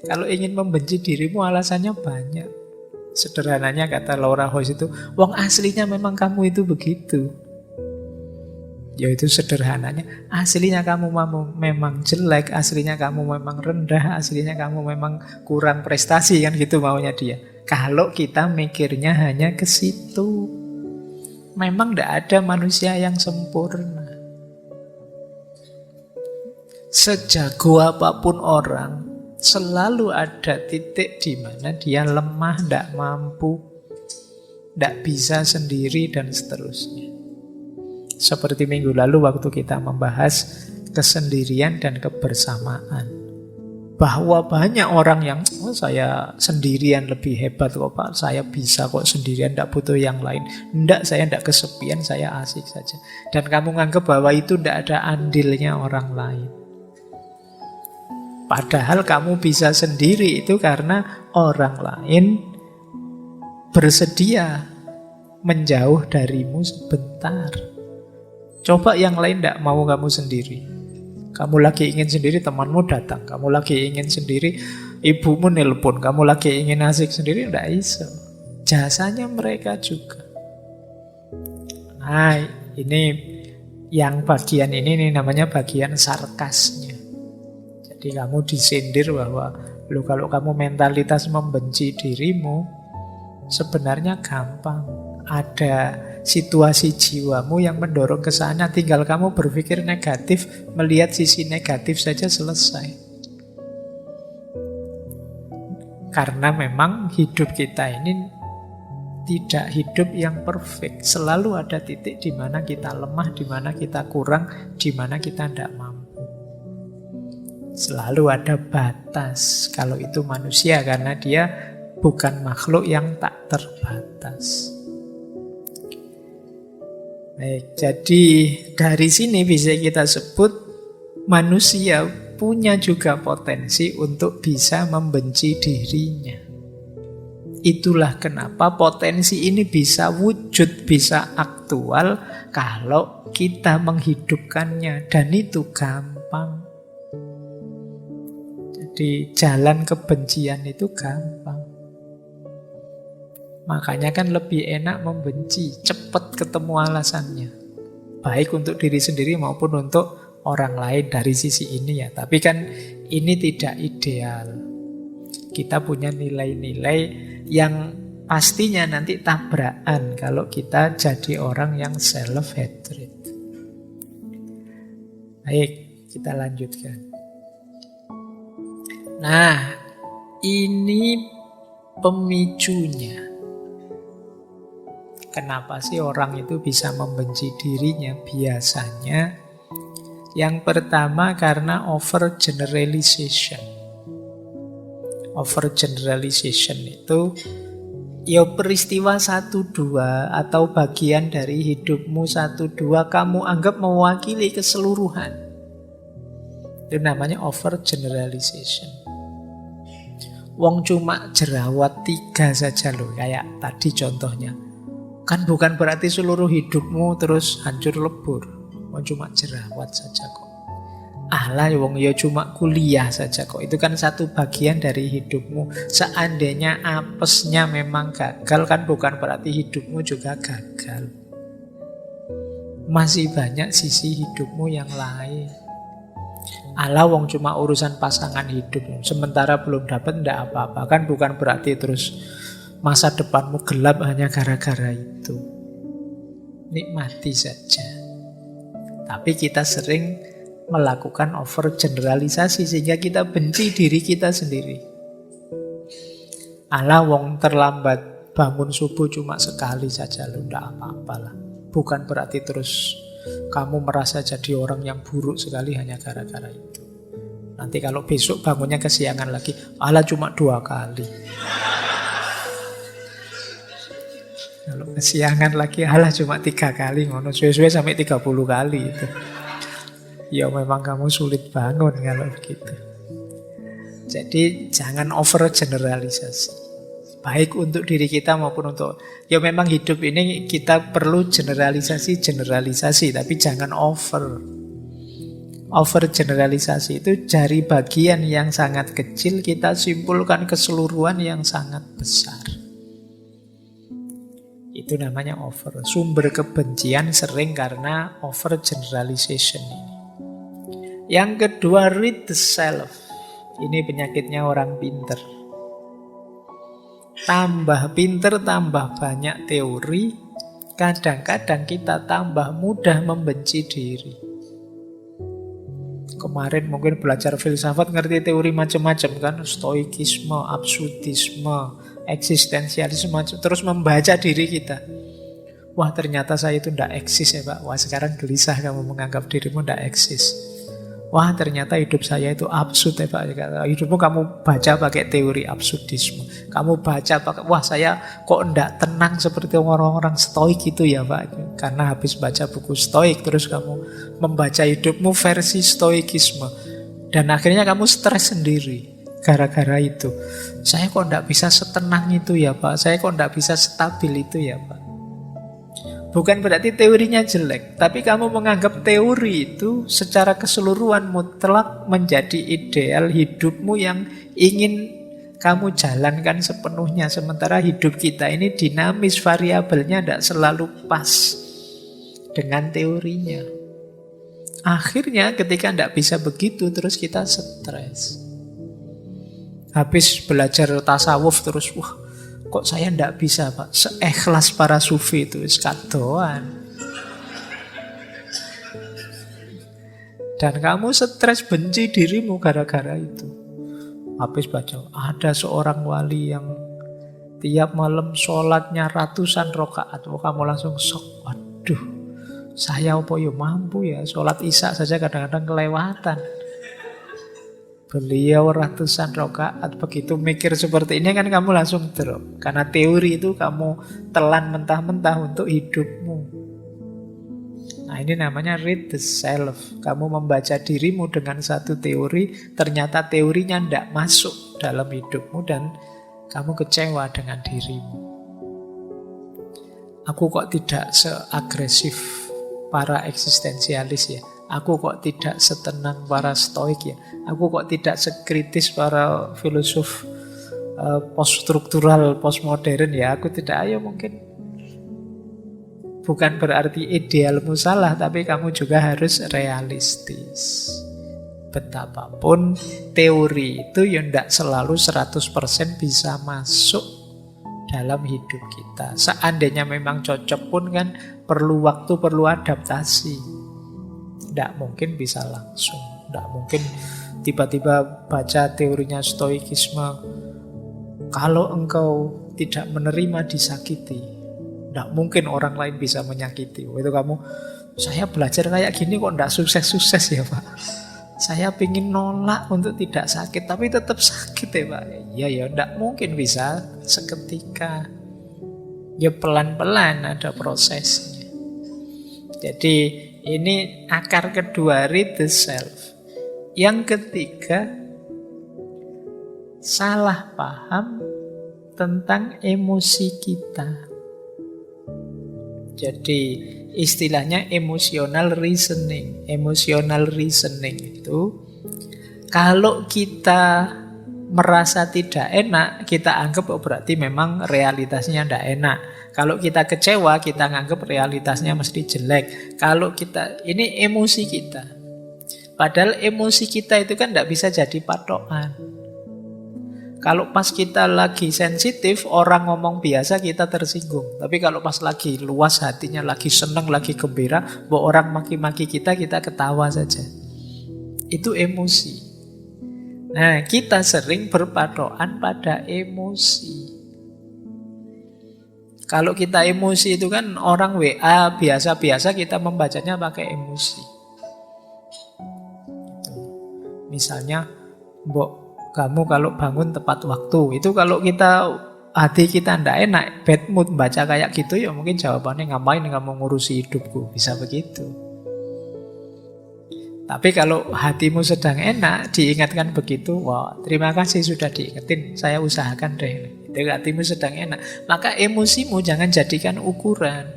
A: kalau ingin membenci dirimu alasannya banyak. Sederhananya kata Laura House itu, wong aslinya memang kamu itu begitu. Yaitu sederhananya, aslinya kamu memang jelek, aslinya kamu memang rendah, aslinya kamu memang kurang prestasi, kan gitu maunya dia. Kalau kita mikirnya hanya ke situ, memang tidak ada manusia yang sempurna. Sejago apapun orang, selalu ada titik di mana dia lemah, tidak mampu, tidak bisa sendiri, dan seterusnya. Seperti minggu lalu waktu kita membahas kesendirian dan kebersamaan. Bahwa banyak orang yang, saya sendirian lebih hebat kok Pak, saya bisa kok sendirian, tidak butuh yang lain. Tidak, saya tidak kesepian, saya asik saja. Dan kamu nganggap bahwa itu tidak ada andilnya orang lain. Padahal kamu bisa sendiri itu karena orang lain bersedia menjauh darimu sebentar. Coba yang lain tidak mau kamu sendiri. Kamu lagi ingin sendiri, temanmu datang. Kamu lagi ingin sendiri, ibumu nelpon. Kamu lagi ingin asik sendiri, tidak bisa. Jasanya mereka juga. Nah, ini yang bagian ini namanya bagian sarkasnya. Jadi kamu disindir bahwa kalau kamu mentalitas membenci dirimu, sebenarnya gampang. Ada situasi jiwamu yang mendorong ke sana, tinggal kamu berpikir negatif, melihat sisi negatif saja, selesai. Karena memang hidup kita ini tidak hidup yang perfect. Selalu ada titik di mana kita lemah, di mana kita kurang, di mana kita tidak mampu. Selalu ada batas. Kalau itu manusia, karena dia bukan makhluk yang tak terbatas. Baik, jadi dari sini bisa kita sebut manusia punya juga potensi untuk bisa membenci dirinya. Itulah kenapa potensi ini bisa wujud, bisa aktual kalau kita menghidupkannya, dan itu gampang. Jadi jalan kebencian itu gampang. Makanya kan lebih enak membenci, cepat ketemu alasannya. Baik untuk diri sendiri maupun untuk orang lain dari sisi ini ya. Tapi kan ini tidak ideal. Kita punya nilai-nilai yang pastinya nanti tabrakan kalau kita jadi orang yang self-hatred. Baik, kita lanjutkan. Nah, ini pemicunya. Kenapa sih orang itu bisa membenci dirinya? Biasanya yang pertama karena overgeneralization. Overgeneralization itu ya peristiwa 1-2 atau bagian dari hidupmu 1-2 kamu anggap mewakili keseluruhan. Itu namanya overgeneralization. Wong cuma jerawat 3 saja loh, kayak tadi contohnya. Kan bukan berarti seluruh hidupmu terus hancur lebur. Wong cuma jerawat saja kok. Alah wong ya cuma kuliah saja kok. Itu kan satu bagian dari hidupmu. Seandainya apesnya memang gagal, kan bukan berarti hidupmu juga gagal. Masih banyak sisi hidupmu yang lain. Alah wong cuma urusan pasangan hidupmu, sementara belum dapat ndak apa-apa. Kan bukan berarti terus masa depanmu gelap hanya gara-gara itu. Nikmati saja. Tapi kita sering melakukan overgeneralisasi sehingga kita benci diri kita sendiri. Alah wong terlambat bangun subuh cuma sekali saja loh, ndak apa-apalah. Bukan berarti terus kamu merasa jadi orang yang buruk sekali hanya gara-gara itu. Nanti kalau besok bangunnya kesiangan lagi, alah cuma 2 kali. Kalau kesiangan lagi, alah cuma 3 kali, ngono suwe-suwe sampai 30 kali itu. Ya memang kamu sulit bangun kalau begitu. Jadi jangan overgeneralisasi. Baik untuk diri kita maupun untuk, ya memang hidup ini kita perlu generalisasi, tapi jangan over. Overgeneralisasi itu dari bagian yang sangat kecil kita simpulkan keseluruhan yang sangat besar. Itu namanya over. Sumber kebencian sering karena over generalization ini. Yang kedua, read the self. Ini penyakitnya orang pinter. Tambah pinter, tambah banyak teori, kadang-kadang kita tambah mudah membenci diri. Kemarin mungkin belajar filsafat ngerti teori macam-macam kan, stoikisme, absurdisme, eksistensialisme, terus membaca diri kita. Wah ternyata saya itu tidak eksis ya Pak. Wah sekarang gelisah kamu menganggap dirimu tidak eksis. Wah ternyata hidup saya itu absurd ya Pak. Hidupmu kamu baca pakai teori absurdisme. Kamu baca pakai, wah saya kok tidak tenang seperti orang-orang stoik itu ya Pak. Karena habis baca buku stoik terus kamu membaca hidupmu versi stoikisme. Dan akhirnya kamu stres sendiri gara-gara itu. Saya kok tidak bisa setenang itu ya Pak. Saya kok tidak bisa stabil itu ya Pak. Bukan berarti teorinya jelek, tapi kamu menganggap teori itu secara keseluruhan mutlak menjadi ideal hidupmu yang ingin kamu jalankan sepenuhnya. Sementara hidup kita ini dinamis, variabelnya tidak selalu pas dengan teorinya. Akhirnya ketika tidak bisa begitu, terus kita stres. Habis belajar tasawuf terus, wah kok saya tidak bisa Pak, seikhlas para sufi itu, kadoan. Dan kamu stres, benci dirimu gara-gara itu. Habis baca, ada seorang wali yang tiap malam sholatnya ratusan rakaat. Oh, kamu langsung shock, waduh, saya apa ya mampu ya, sholat isya saja kadang-kadang kelewatan. Beliau ratusan rakaat, begitu mikir seperti ini kan kamu langsung drop. Karena teori itu kamu telan mentah-mentah untuk hidupmu. Nah ini namanya read the self. Kamu membaca dirimu dengan satu teori, ternyata teorinya tidak masuk dalam hidupmu dan kamu kecewa dengan dirimu. Aku kok tidak seagresif para eksistensialis ya. Aku kok tidak setenang para stoik ya. Aku kok tidak sekritis para filosof poststruktural, postmodern ya. Aku tidak, ayo mungkin. Bukan berarti idealmu salah, tapi kamu juga harus realistis. Betapapun teori itu ya tidak selalu 100% bisa masuk dalam hidup kita. Seandainya memang cocok pun kan perlu waktu, perlu adaptasi. Tidak mungkin bisa langsung. Tidak mungkin tiba-tiba baca teorinya stoikisme. Kalau engkau tidak menerima disakiti, tidak mungkin orang lain bisa menyakiti. Itu kamu, saya belajar kayak gini kok tidak sukses-sukses ya Pak. Saya ingin nolak untuk tidak sakit, tapi tetap sakit ya Pak. Iya ya, tidak mungkin bisa seketika. Ya pelan-pelan ada prosesnya. Jadi ini akar kedua, read the self. Yang ketiga, salah paham tentang emosi kita. Jadi istilahnya emotional reasoning. Emotional reasoning itu kalau kita merasa tidak enak, kita anggap oh berarti memang realitasnya tidak enak. Kalau kita kecewa, kita anggap realitasnya mesti jelek. Kalau kita, ini emosi kita. Padahal emosi kita itu kan tidak bisa jadi patokan. Kalau pas kita lagi sensitif, orang ngomong biasa kita tersinggung. Tapi kalau pas lagi luas hatinya, lagi senang, lagi gembira, bahwa orang maki-maki kita ketawa saja. Itu emosi. Nah, kita sering berpatokan pada emosi. Kalau kita emosi itu kan orang WA biasa-biasa kita membacanya pakai emosi. Misalnya, Mbok, kamu kalau bangun tepat waktu. Itu kalau kita hati kita tidak enak, bad mood, baca kayak gitu ya mungkin jawabannya ngapain kamu ngurusi hidupku. Bisa begitu. Tapi kalau hatimu sedang enak, diingatkan begitu, wah terima kasih sudah diingetin, saya usahakan deh. Jadi hatimu sedang enak, maka emosimu jangan jadikan ukuran.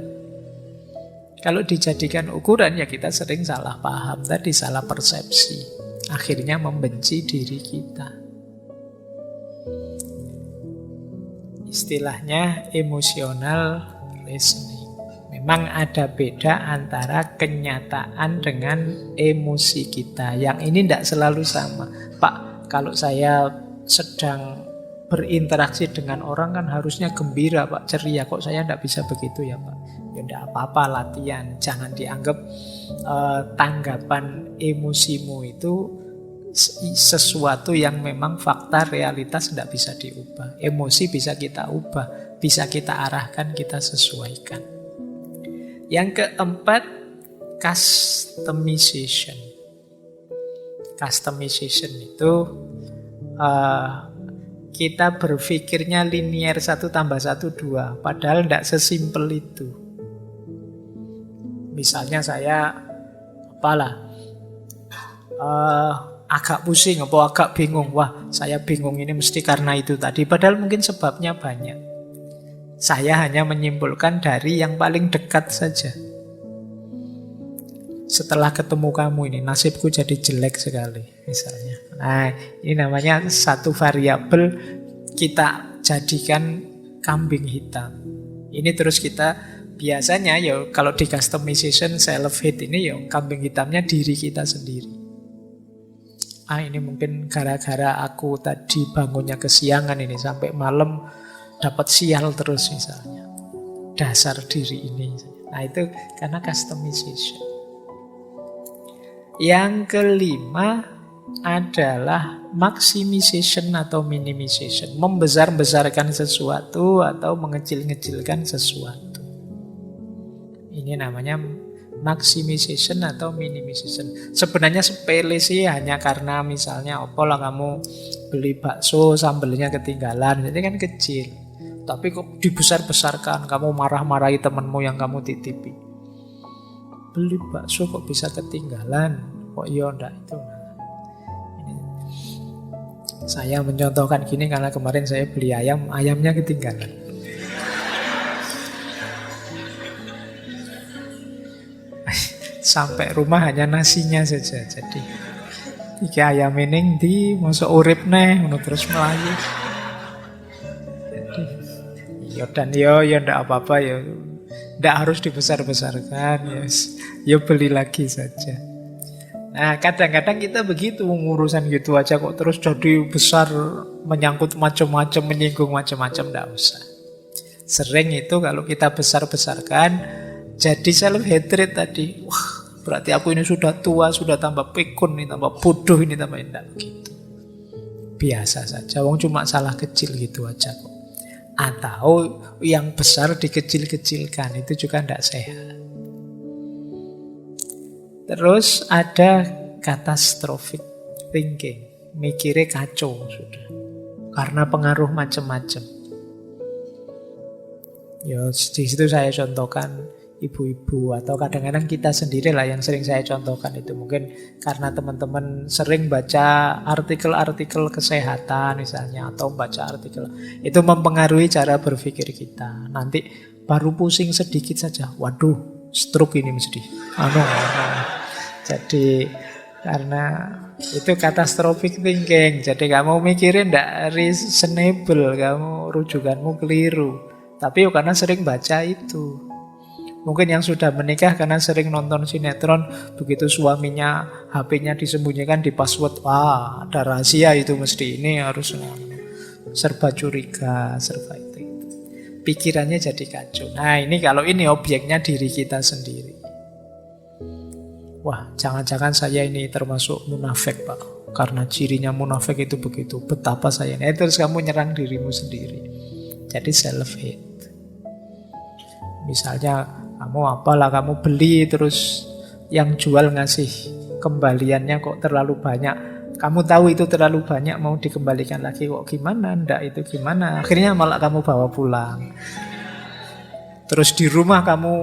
A: Kalau dijadikan ukuran ya kita sering salah paham, tadi salah persepsi. Akhirnya membenci diri kita. Istilahnya emotional listening. Memang ada beda antara kenyataan dengan emosi kita. Yang ini tidak selalu sama. Pak, kalau saya sedang berinteraksi dengan orang kan harusnya gembira Pak, ceria. Kok saya tidak bisa begitu ya Pak? Ya tidak apa-apa, latihan. Jangan dianggap tanggapan emosimu itu sesuatu yang memang fakta, realitas tidak bisa diubah. Emosi bisa kita ubah, bisa kita arahkan, kita sesuaikan. Yang keempat, customization. Customization itu kita berpikirnya linear 1 tambah 1 2, padahal tidak sesimpel itu. Misalnya saya agak pusing atau agak bingung, wah saya bingung ini mesti karena itu tadi, padahal mungkin sebabnya banyak. Saya hanya menyimpulkan dari yang paling dekat saja. Setelah ketemu kamu ini, nasibku jadi jelek sekali, misalnya. Nah, ini namanya satu variabel kita jadikan kambing hitam. Ini terus kita biasanya ya kalau di customization self-hate ini ya kambing hitamnya diri kita sendiri. Ini mungkin gara-gara aku tadi bangunnya kesiangan ini sampai malam dapat sial terus misalnya. Dasar diri ini. Nah, itu karena customization. Yang kelima adalah maximization atau minimization. Membesar-besarkan sesuatu atau mengecil-ngecilkan sesuatu. Ini namanya maximization atau minimization. Sebenarnya sepele sih, hanya karena misalnya opolah kamu beli bakso sambelnya ketinggalan, jadi kan kecil. Tapi kok dibesar-besarkan, kamu marah-marahi temanmu yang kamu titipi. Beli bakso kok bisa ketinggalan, kok iya ndak itu. Ini. Saya mencontohkan gini karena kemarin saya beli ayam, ayamnya ketinggalan. Sampai rumah hanya nasinya saja. Jadi iki ayam ini di masuk urip neh, terus melayu. Jadi ya ndak apa-apa ya. Ndak harus dibesar-besarkan, ya beli lagi saja. Nah, kadang-kadang kita begitu urusan gitu aja kok terus jadi besar, menyangkut macam-macam, menyinggung macam-macam, ndak usah. Sering itu kalau kita besar-besarkan jadi self-hatred tadi. Wah, berarti aku ini sudah tua, sudah tambah pikun, ini tambah bodoh, ini tambah indah begitu. Biasa saja, wong cuma salah kecil gitu aja kok. Atau yang besar dikecil-kecilkan, itu juga tidak sehat. Terus ada catastrophic thinking, mikirnya kacau sudah, karena pengaruh macam-macam. Ya, di situ saya contohkan ibu-ibu atau kadang-kadang kita sendiri lah yang sering saya contohkan itu. Mungkin karena teman-teman sering baca artikel-artikel kesehatan misalnya, atau baca artikel, itu mempengaruhi cara berpikir kita. Nanti baru pusing sedikit saja, waduh stroke ini mesti. Jadi karena itu catastrophic thinking. Jadi kamu mikirin tidak reasonable, kamu rujukanmu keliru. Tapi karena sering baca itu. Mungkin yang sudah menikah karena sering nonton sinetron, begitu suaminya HP-nya disembunyikan di password, wah ada rahasia itu mesti, ini harus serba curiga, serba itu. Pikirannya jadi kacau. Nah ini kalau ini objeknya diri kita sendiri. Wah jangan-jangan saya ini termasuk munafik Pak, karena cirinya munafik itu begitu, betapa saya ini. Terus kamu nyerang dirimu sendiri. Jadi self-hate. Misalnya kamu beli terus yang jual ngasih kembaliannya kok terlalu banyak. Kamu tahu itu terlalu banyak, mau dikembalikan lagi kok gimana, ndak itu gimana. Akhirnya malah kamu bawa pulang. Terus di rumah kamu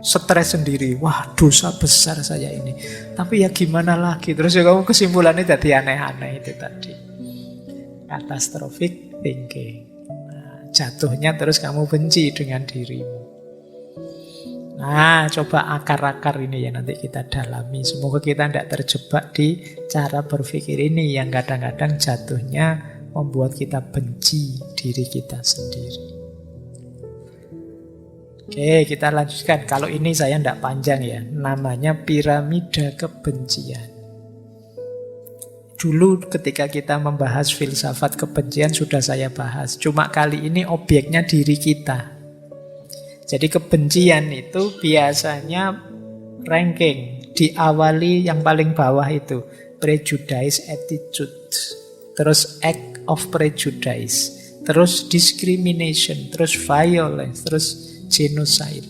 A: stres sendiri. Wah dosa besar saya ini. Tapi ya gimana lagi. Terus ya kamu kesimpulannya jadi aneh-aneh itu tadi. Catastrophic thinking. Jatuhnya terus kamu benci dengan dirimu. Nah, coba akar-akar ini ya nanti kita dalami. Semoga kita tidak terjebak di cara berpikir ini yang kadang-kadang jatuhnya membuat kita benci diri kita sendiri. Oke, kita lanjutkan. Kalau ini saya tidak panjang ya. Namanya piramida kebencian. Dulu ketika kita membahas filsafat kebencian sudah saya bahas. Cuma kali ini objeknya diri kita. Jadi kebencian itu biasanya ranking. Diawali yang paling bawah itu. Prejudice attitude. Terus act of prejudice. Terus discrimination. Terus violence. Terus genocide.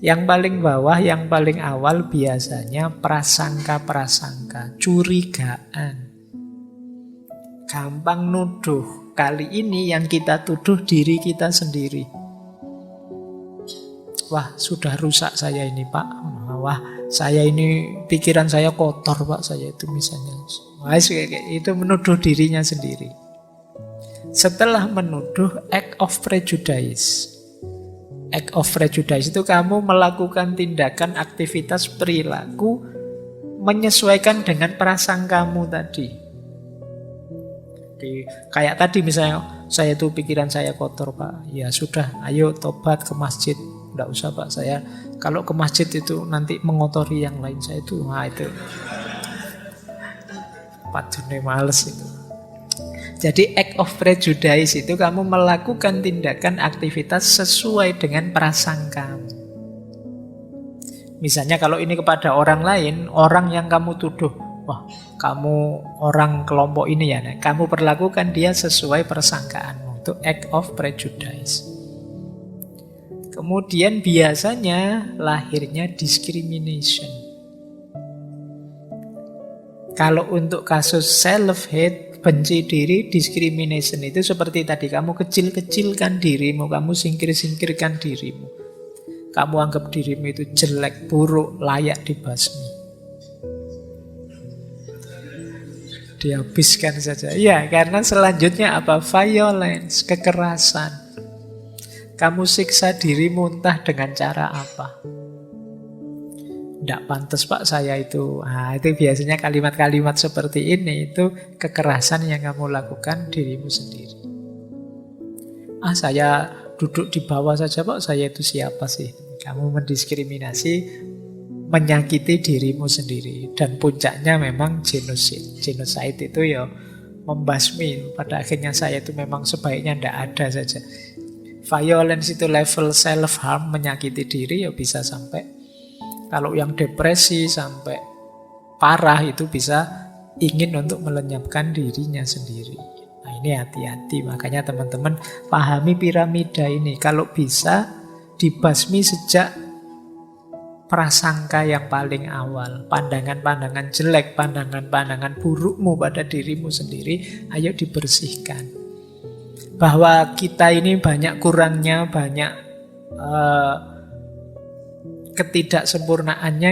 A: Yang paling bawah, yang paling awal biasanya prasangka-prasangka, curigaan. Gampang nuduh. Kali ini yang kita tuduh diri kita sendiri. Wah, sudah rusak saya ini, Pak. Wah, saya ini pikiran saya kotor, Pak. Saya itu misalnya. Wah, itu menuduh dirinya sendiri. Setelah menuduh, act of prejudice. Act of prejudice itu kamu melakukan tindakan, aktivitas, perilaku menyesuaikan dengan prasangkamu tadi. Kayak tadi misalnya, saya itu pikiran saya kotor, Pak. Ya sudah, ayo tobat ke masjid. Nggak usah, Pak, saya kalau ke masjid itu nanti mengotori yang lain. Saya itu, itu padune males itu. Jadi act of prejudice itu kamu melakukan tindakan aktivitas sesuai dengan prasangkamu. Misalnya kalau ini kepada orang lain, orang yang kamu tuduh, wah kamu orang kelompok ini ya, nah, kamu perlakukan dia sesuai persangkaanmu. Itu act of prejudice. Kemudian biasanya lahirnya discrimination. Kalau untuk kasus self-hate, benci diri, discrimination itu seperti tadi. Kamu kecil-kecilkan dirimu, kamu singkir-singkirkan dirimu. Kamu anggap dirimu itu jelek, buruk, layak dibasmi. Dihabiskan saja. Ya, karena selanjutnya apa? Violence, kekerasan. Kamu siksa dirimu entah dengan cara apa. Tidak pantas, Pak, saya itu. Itu biasanya kalimat-kalimat seperti ini. Itu kekerasan yang kamu lakukan dirimu sendiri. Saya duduk di bawah saja, Pak, saya itu siapa sih? Kamu mendiskriminasi, menyakiti dirimu sendiri. Dan puncaknya memang genocide. Genocide itu ya membasmi. Pada akhirnya saya itu memang sebaiknya tidak ada saja. Violence itu level self-harm, menyakiti diri ya bisa sampai, kalau yang depresi sampai parah itu bisa ingin untuk melenyapkan dirinya sendiri. Nah ini hati-hati, makanya teman-teman pahami piramida ini. Kalau bisa dibasmi sejak prasangka yang paling awal. Pandangan-pandangan jelek, pandangan-pandangan burukmu pada dirimu sendiri, ayo dibersihkan. Bahwa kita ini banyak kurangnya, banyak ketidaksempurnaannya,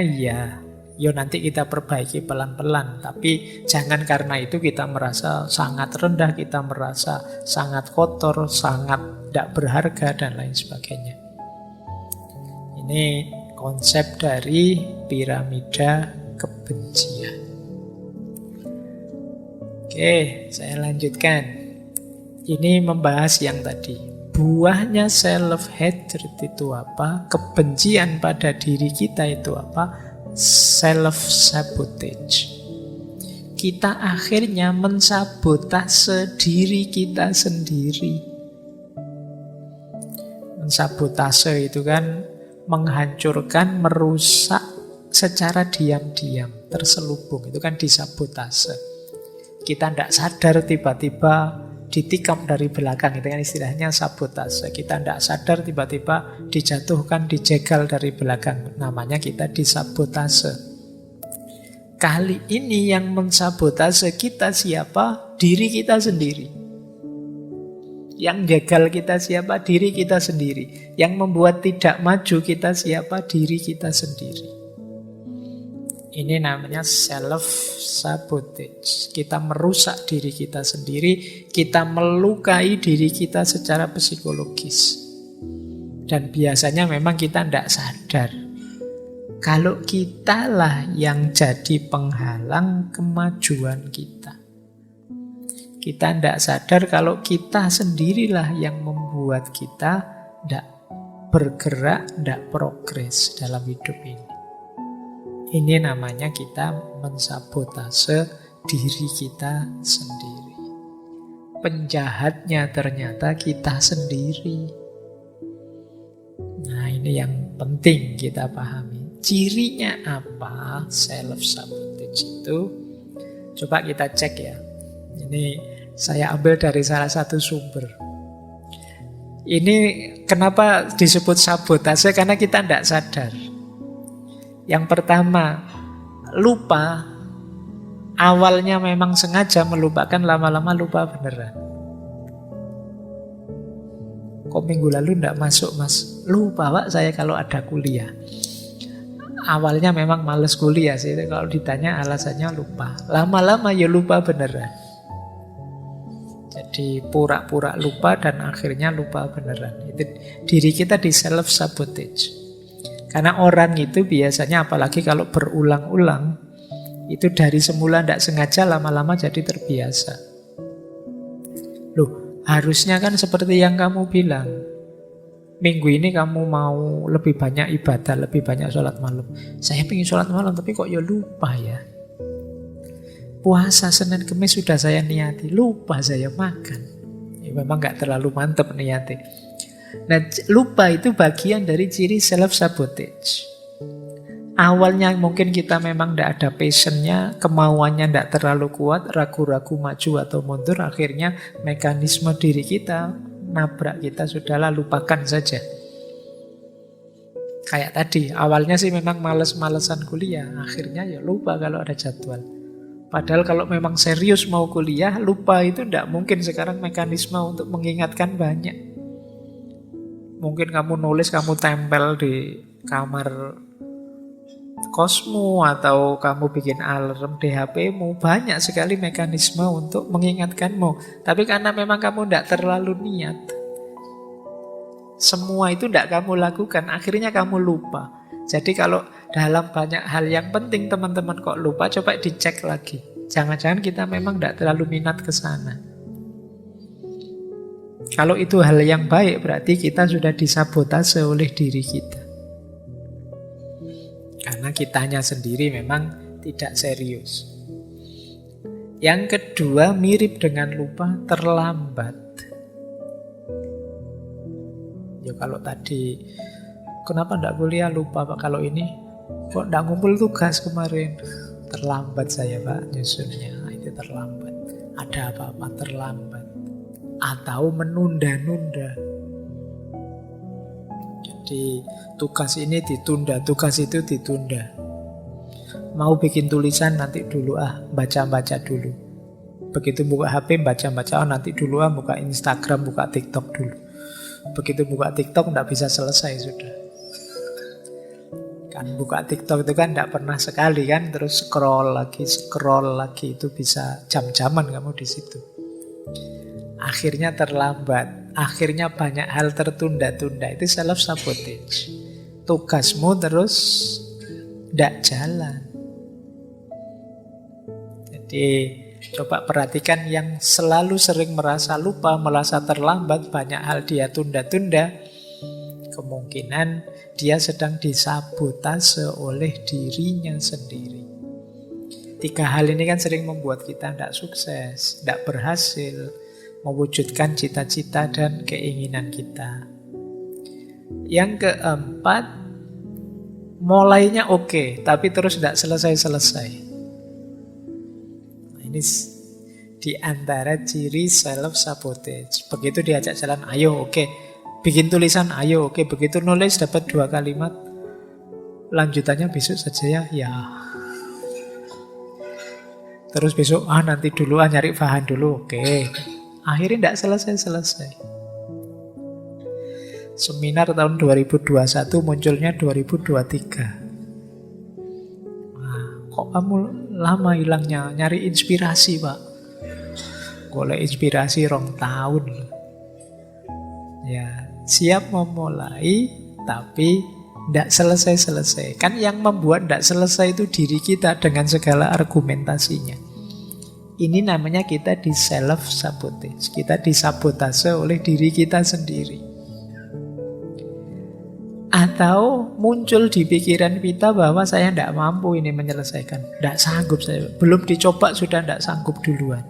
A: ya nanti kita perbaiki pelan-pelan. Tapi jangan karena itu kita merasa sangat rendah, kita merasa sangat kotor, sangat tidak berharga, dan lain sebagainya. Ini konsep dari piramida kebencian. Oke, saya lanjutkan. Ini membahas yang tadi. Buahnya self-hatred itu apa? Kebencian pada diri kita itu apa? Self-sabotage. Kita akhirnya mensabotase diri kita sendiri. Mensabotase itu kan menghancurkan, merusak secara diam-diam, terselubung. Itu kan disabotase. Kita tidak sadar tiba-tiba ditikam dari belakang, itu kan istilahnya sabotase. Kita tidak sadar tiba-tiba dijatuhkan, dijegal dari belakang, namanya kita disabotase. Kali ini yang mensabotase kita siapa? Diri kita sendiri. Yang jegal kita siapa? Diri kita sendiri. Yang membuat tidak maju kita siapa? Diri kita sendiri. Ini namanya self-sabotage. Kita merusak diri kita sendiri, kita melukai diri kita secara psikologis. Dan biasanya memang kita tidak sadar. Kalau kitalah yang jadi penghalang kemajuan kita. Kita tidak sadar kalau kita sendirilah yang membuat kita tidak bergerak, tidak progres dalam hidup ini. Ini namanya kita mensabotase diri kita sendiri. Penjahatnya ternyata kita sendiri. Nah, ini yang penting kita pahami. Cirinya apa self-sabotage itu? Coba kita cek ya. Ini saya ambil dari salah satu sumber. Ini kenapa disebut sabotase? Karena kita tidak sadar. Yang pertama, lupa. Awalnya memang sengaja melupakan, lama-lama lupa beneran. Kok minggu lalu tidak masuk, Mas? Lupa, Pak, saya kalau ada kuliah. Awalnya memang males kuliah sih. Kalau ditanya alasannya lupa. Lama-lama ya lupa beneran. Jadi pura-pura lupa dan akhirnya lupa beneran. Itu diri kita di self-sabotage. Karena orang itu biasanya apalagi kalau berulang-ulang, itu dari semula tidak sengaja lama-lama jadi terbiasa. Loh, harusnya kan seperti yang kamu bilang. Minggu ini kamu mau lebih banyak ibadah, lebih banyak sholat malam. Saya pengen sholat malam tapi kok ya lupa ya. Puasa Senin Kemis sudah saya niati, lupa saya makan. Ya, memang gak terlalu mantep niati. Nah, lupa itu bagian dari ciri self-sabotage. Awalnya mungkin kita memang tidak ada passionnya, kemauannya tidak terlalu kuat, ragu-ragu maju atau mundur, akhirnya mekanisme diri kita nabrak kita, sudahlah lupakan saja. Kayak tadi, awalnya sih memang males-malesan kuliah, akhirnya ya lupa kalau ada jadwal. Padahal kalau memang serius mau kuliah, lupa itu tidak mungkin sekarang mekanisme untuk mengingatkan banyak. Mungkin kamu nulis, kamu tempel di kamar kosmu atau kamu bikin alarm di HP-mu. Banyak sekali mekanisme untuk mengingatkanmu. Tapi karena memang kamu tidak terlalu niat, semua itu tidak kamu lakukan, akhirnya kamu lupa. Jadi kalau dalam banyak hal yang penting teman-teman kok lupa, coba dicek lagi. Jangan-jangan kita memang tidak terlalu minat ke sana. Kalau itu hal yang baik, berarti kita sudah disabotase oleh diri kita. Karena kitanya sendiri memang tidak serius. Yang kedua, mirip dengan lupa, terlambat. Ya kalau tadi, kenapa tidak kuliah, lupa Pak. Kalau ini, kok tidak ngumpul tugas kemarin. Terlambat saya Pak nyusunnya, itu terlambat. Ada apa-apa terlambat. Atau menunda-nunda. Jadi tugas ini ditunda, tugas itu ditunda. Mau bikin tulisan nanti dulu baca-baca dulu. Begitu buka HP baca-baca, nanti dulu buka Instagram, buka TikTok dulu. Begitu buka TikTok tidak bisa selesai sudah. Kan buka TikTok itu kan tidak pernah sekali kan, terus scroll lagi itu bisa jam-jaman kamu di situ. Akhirnya terlambat, akhirnya banyak hal tertunda-tunda, itu self-sabotage. Tugasmu terus tidak jalan. Jadi coba perhatikan yang selalu sering merasa lupa, merasa terlambat, banyak hal dia tunda-tunda, kemungkinan dia sedang disabotase oleh dirinya sendiri. 3 hal ini kan sering membuat kita tidak sukses, tidak berhasil mewujudkan cita-cita dan keinginan kita. Yang keempat, mulainya oke, tapi terus tidak selesai-selesai. Nah, ini di antara ciri self-sabotage. Begitu diajak jalan, ayo oke. Bikin tulisan, ayo oke. Begitu nulis dapat 2 kalimat, lanjutannya besok saja ya. Terus besok, nanti dulu nyari bahan dulu, oke. Akhirnya tidak selesai-selesai. Seminar tahun 2021 munculnya 2023. Kok kamu lama hilangnya? Nyari inspirasi Pak. Golek inspirasi 2 tahun. Ya, siap memulai tapi tidak selesai-selesai. Kan yang membuat tidak selesai itu diri kita dengan segala argumentasinya. Ini namanya kita di self-sabotage. Kita disabotase oleh diri kita sendiri. Atau muncul di pikiran kita bahwa saya tidak mampu ini menyelesaikan. Tidak sanggup saya. Belum dicoba sudah tidak sanggup duluan.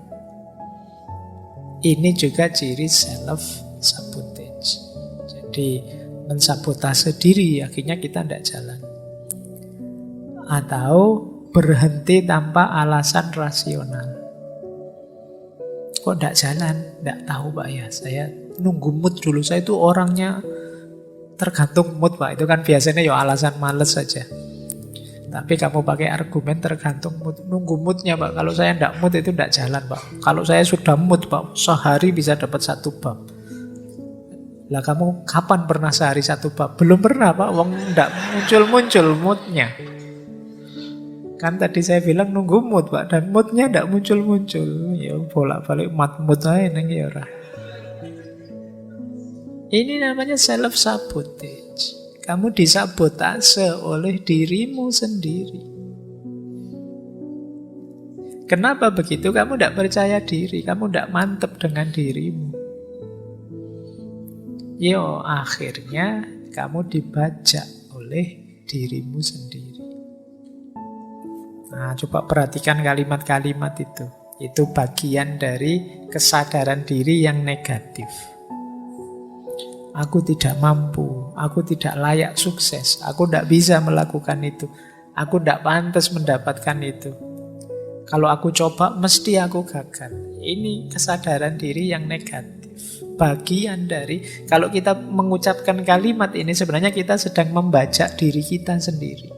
A: Ini juga ciri self-sabotage. Jadi mensabotase diri, akhirnya kita tidak jalan. Atau berhenti tanpa alasan rasional. Kok tidak jalan? Tidak tahu Pak ya, saya nunggu mood dulu. Saya itu orangnya tergantung mood Pak. Itu kan biasanya ya alasan males saja. Tapi kamu pakai argumen tergantung mood. Nunggu moodnya Pak. Kalau saya tidak mood itu tidak jalan Pak. Kalau saya sudah mood Pak, sehari bisa dapat 1 bab. Lah kamu kapan pernah sehari 1 bab? Belum pernah Pak. Wong tidak muncul-muncul moodnya. Kan tadi saya bilang nunggu mood Pak. Dan moodnya tidak muncul-muncul. Ya bolak-balik mood aja neng ya ora. Ini namanya self-sabotage. Kamu disabotase oleh dirimu sendiri. Kenapa begitu? Kamu tidak percaya diri. Kamu tidak mantap dengan dirimu. Yo, akhirnya kamu dibajak oleh dirimu sendiri. Nah, coba perhatikan kalimat-kalimat itu. Itu bagian dari kesadaran diri yang negatif. Aku tidak mampu, aku tidak layak sukses, aku tidak bisa melakukan itu, aku tidak pantas mendapatkan itu. Kalau aku coba, mesti aku gagal. Ini kesadaran diri yang negatif. Bagian dari, kalau kita mengucapkan kalimat ini, sebenarnya kita sedang membajak diri kita sendiri.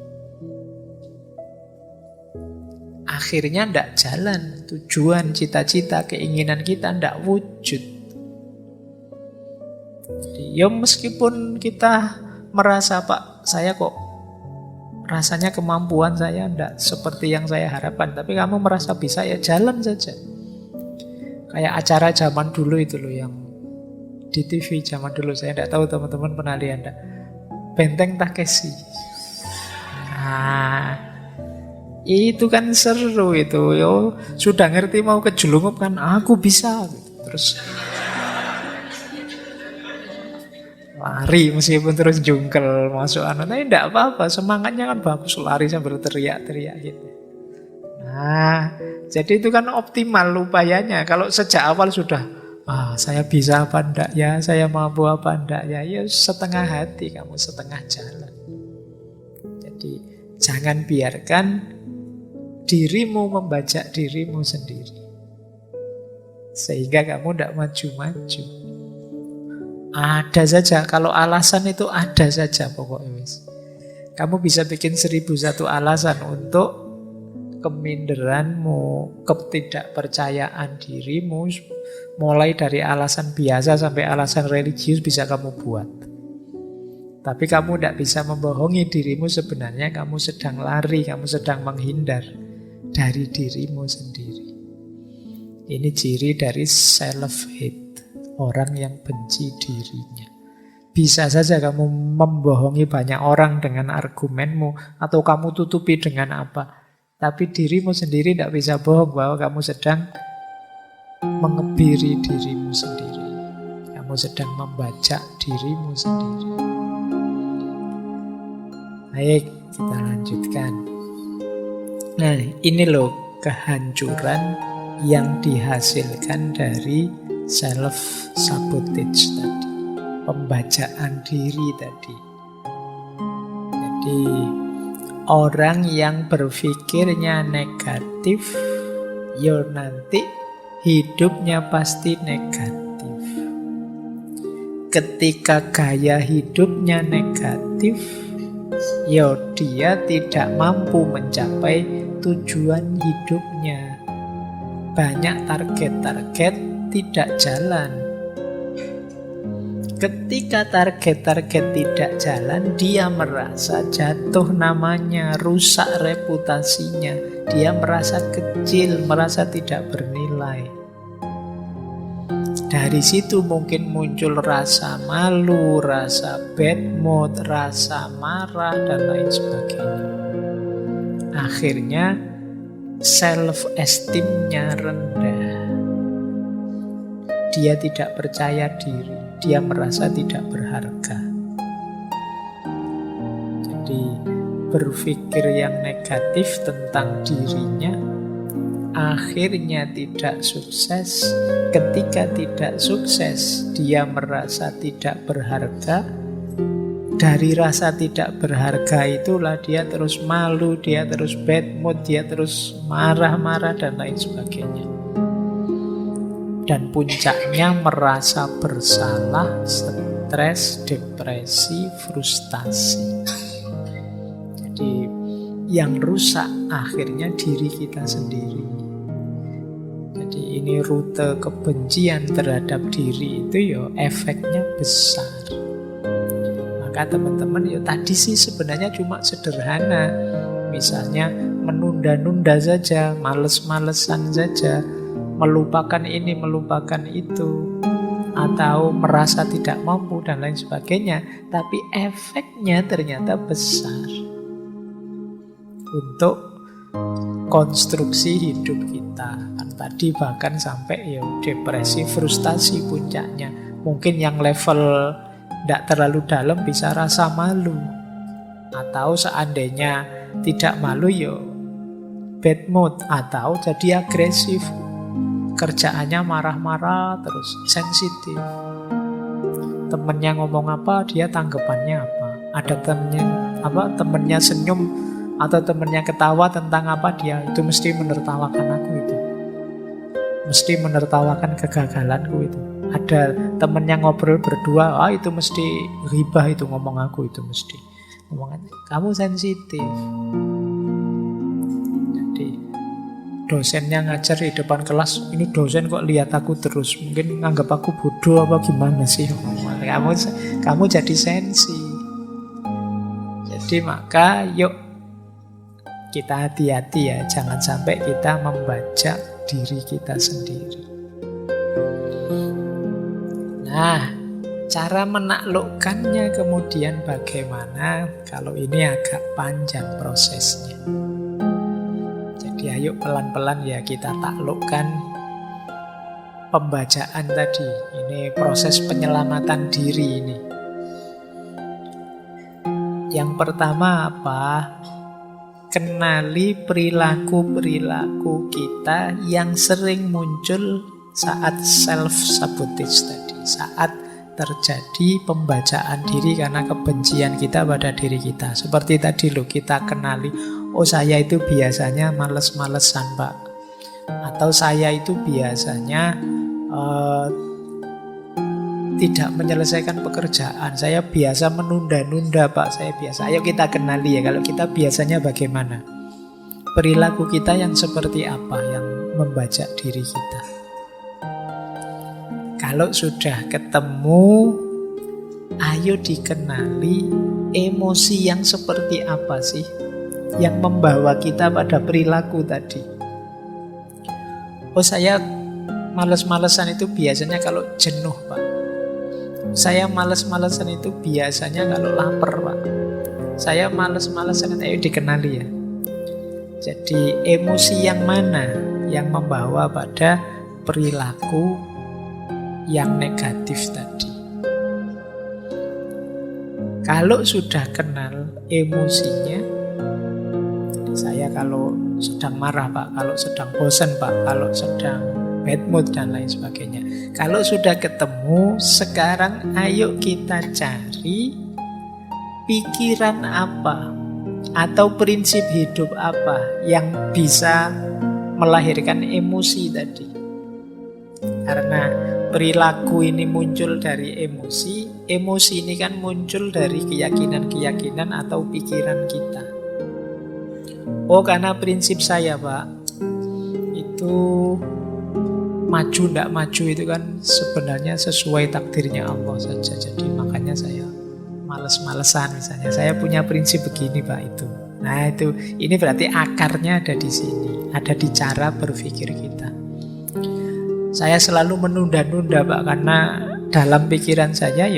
A: Akhirnya tidak jalan, tujuan, cita-cita, keinginan kita tidak wujud. Ya meskipun kita merasa Pak, saya kok rasanya kemampuan saya tidak seperti yang saya harapkan, tapi kamu merasa bisa, ya jalan saja. Kayak acara zaman dulu itu loh, yang di TV zaman dulu, saya tidak tahu teman-teman pernah lihat enggak? Benteng Takeshi. Nah, itu kan seru itu. Yo, sudah ngerti mau kejelungup kan, aku bisa. Terus lari meskipun terus jungkel masuk tapi tidak apa-apa, semangatnya kan bagus, lari sambil teriak-teriak gitu. Nah, jadi itu kan optimal upayanya. Kalau sejak awal sudah, saya bisa apa enggak ya, saya mampu apa enggak ya, ya setengah hati kamu, setengah jalan. Jadi jangan biarkan dirimu membajak dirimu sendiri, sehingga kamu tidak maju-maju. Ada saja, kalau alasan itu ada saja pokoknya. Kamu bisa bikin 1001 alasan untuk keminderanmu, ketidakpercayaan dirimu. Mulai dari alasan biasa sampai alasan religius bisa kamu buat. Tapi kamu tidak bisa membohongi dirimu, sebenarnya kamu sedang lari, kamu sedang menghindar dari dirimu sendiri. Ini ciri dari self-hate. Orang yang benci dirinya. Bisa saja kamu membohongi banyak orang dengan argumenmu, atau kamu tutupi dengan apa. Tapi dirimu sendiri tidak bisa bohong bahwa kamu sedang mengebiri dirimu sendiri. Kamu sedang membajak dirimu sendiri. Baik, kita lanjutkan. Nah, ini loh kehancuran yang dihasilkan dari self-sabotage tadi, pembajaan diri tadi. Jadi orang yang berpikirnya negatif, ya nanti hidupnya pasti negatif. Ketika gaya hidupnya negatif, ya dia tidak mampu mencapai tujuan hidupnya. Banyak target-target tidak jalan. Ketika target-target tidak jalan, dia merasa jatuh namanya, rusak reputasinya. Dia merasa kecil, merasa tidak bernilai. Dari situ mungkin muncul rasa malu, rasa bad mood, rasa marah, dan lain sebagainya. Akhirnya self-esteem-nya rendah. Dia tidak percaya diri, dia merasa tidak berharga. berpikir yang negatif tentang dirinya, akhirnya tidak sukses. Ketika tidak sukses, dia merasa tidak berharga. Dari rasa tidak berharga itulah dia terus malu, dia terus bad mood, dia terus marah-marah dan lain sebagainya. Dan puncaknya merasa bersalah, stres, depresi, frustasi. Jadi yang rusak akhirnya diri kita sendiri. Jadi ini rute kebencian terhadap diri itu ya efeknya besar. Maka teman-teman ya tadi sih sebenarnya cuma sederhana. Misalnya menunda-nunda saja, males-malesan saja, melupakan ini, melupakan itu, atau merasa tidak mampu dan lain sebagainya. Tapi efeknya ternyata besar untuk konstruksi hidup kita. Kan tadi bahkan sampai ya depresi, frustasi puncaknya. Mungkin yang level tidak terlalu dalam bisa rasa malu. Atau seandainya tidak malu ya bad mood. Atau jadi agresif. Kerjaannya marah-marah terus, sensitif. Temennya ngomong apa, dia tanggapannya apa. Ada temennya senyum atau temennya ketawa tentang apa, dia itu mesti menertawakan aku itu. Mesti menertawakan kegagalanku itu. Ada temennya ngobrol berdua, itu mesti ghibah itu ngomong aku itu mesti. Ngomongannya, kamu sensitif. Jadi dosennya ngajar di depan kelas, ini dosen kok lihat aku terus, mungkin nganggap aku bodoh apa gimana sih? Kamu jadi sensi. Jadi maka yuk kita hati-hati ya, jangan sampai kita membajak diri kita sendiri. Nah, cara menaklukkannya kemudian bagaimana? Kalau ini agak panjang prosesnya. Jadi ayo pelan-pelan ya kita taklukkan pembajaan tadi. Ini proses penyelamatan diri ini. Yang pertama apa? Kenali perilaku-perilaku kita yang sering muncul saat self-sabotage tadi. Saat terjadi pembajaan diri karena kebencian kita pada diri kita. Seperti tadi loh, kita kenali, oh saya itu biasanya males-malesan Pak. Atau saya itu biasanya tidak menyelesaikan pekerjaan. Saya biasa menunda-nunda Pak, saya biasa. Ayo kita kenali ya, kalau kita biasanya bagaimana. Perilaku kita yang seperti apa yang membajak diri kita. Kalau sudah ketemu, ayo dikenali emosi yang seperti apa sih yang membawa kita pada perilaku tadi. Oh saya males-malesan itu biasanya kalau jenuh Pak. Saya males-malesan itu biasanya kalau lapar Pak. Saya males-malesan, ayo dikenali ya. Jadi emosi yang mana yang membawa pada perilaku yang negatif tadi. Kalau sudah kenal emosinya, saya kalau sedang marah Pak, kalau sedang bosan Pak, kalau sedang bad mood dan lain sebagainya. Kalau sudah ketemu, sekarang ayo kita cari pikiran apa atau prinsip hidup apa yang bisa melahirkan emosi tadi. Karena perilaku ini muncul dari emosi, emosi ini kan muncul dari keyakinan-keyakinan atau pikiran kita. Oh karena prinsip saya Pak, itu maju tidak maju itu kan sebenarnya sesuai takdirnya Allah saja. Jadi makanya saya males-malesan misalnya. Saya punya prinsip begini Pak itu. Nah itu, ini berarti akarnya ada di sini, ada di cara berpikir kita. Saya selalu menunda-nunda Pak, karena dalam pikiran saya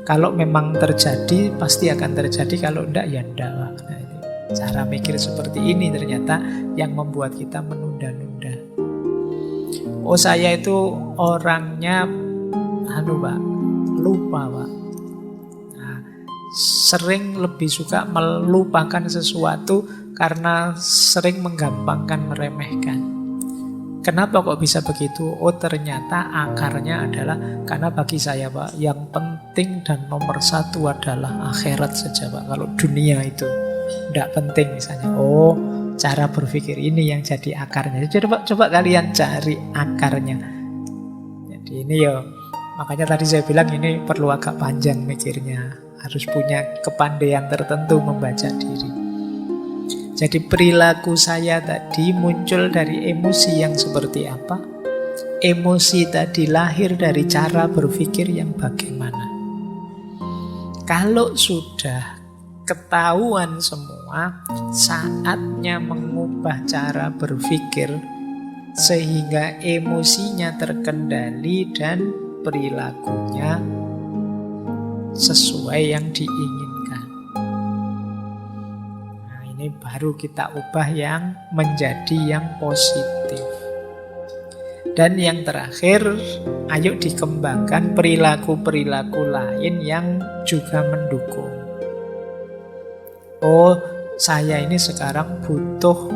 A: kalau memang terjadi pasti akan terjadi, kalau enggak ya enggak Pak. Nah, itu cara mikir seperti ini ternyata yang membuat kita menunda-nunda. Oh saya itu orangnya Pak, lupa Pak. Nah, sering lebih suka melupakan sesuatu karena sering menggampangkan, meremehkan. Kenapa kok bisa begitu? Oh, ternyata akarnya adalah karena bagi saya, Pak, yang penting dan nomor satu adalah akhirat saja, Pak. Kalau dunia itu tidak penting misalnya. Oh, cara berpikir ini yang jadi akarnya. Jadi coba kalian cari akarnya. Jadi ini ya, makanya tadi saya bilang ini perlu agak panjang mikirnya. Harus punya kepandaian tertentu membaca diri. Jadi perilaku saya tadi muncul dari emosi yang seperti apa? Emosi tadi lahir dari cara berpikir yang bagaimana. Kalau sudah ketahuan semua, saatnya mengubah cara berpikir sehingga emosinya terkendali dan perilakunya sesuai yang diinginkan. Nah, ini baru kita ubah yang menjadi yang positif. Dan yang terakhir, ayo dikembangkan perilaku-perilaku lain yang juga mendukung. Oh, saya ini sekarang butuh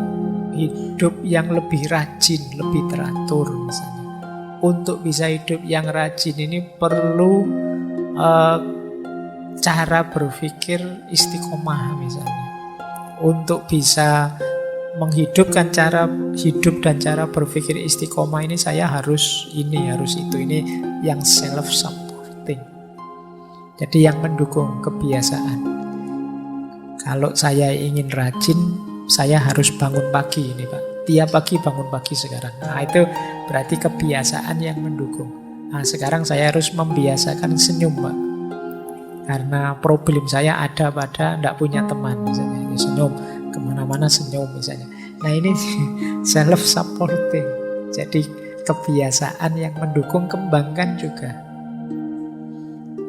A: hidup yang lebih rajin, lebih teratur misalnya. Untuk bisa hidup yang rajin ini perlu cara berpikir istiqomah misalnya. Untuk bisa menghidupkan cara hidup dan cara berpikir istiqomah ini saya harus ini, harus itu. Ini yang self-supporting. Jadi yang mendukung kebiasaan. Kalau saya ingin rajin, saya harus bangun pagi ini, Pak. Tiap pagi bangun pagi sekarang. Nah, itu berarti kebiasaan yang mendukung. Nah, sekarang saya harus membiasakan senyum, Pak. Karena problem saya ada pada tidak punya teman misalnya. Senyum, kemana-mana senyum misalnya. Nah, ini self-supporting. Jadi kebiasaan yang mendukung, kembangkan juga.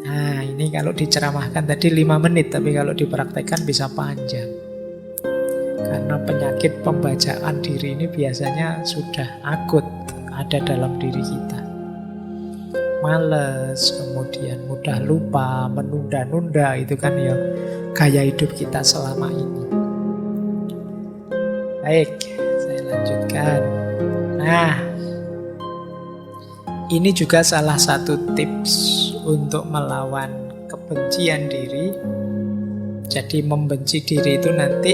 A: Nah, ini kalau diceramahkan tadi 5 menit, tapi kalau dipraktekkan bisa panjang. Karena penyakit pembacaan diri ini biasanya sudah akut ada dalam diri kita. Males, kemudian mudah lupa, menunda-nunda, itu kan ya gaya hidup kita selama ini. Baik, saya lanjutkan. Nah, ini juga salah satu tips untuk melawan kebencian diri. Jadi membenci diri itu nanti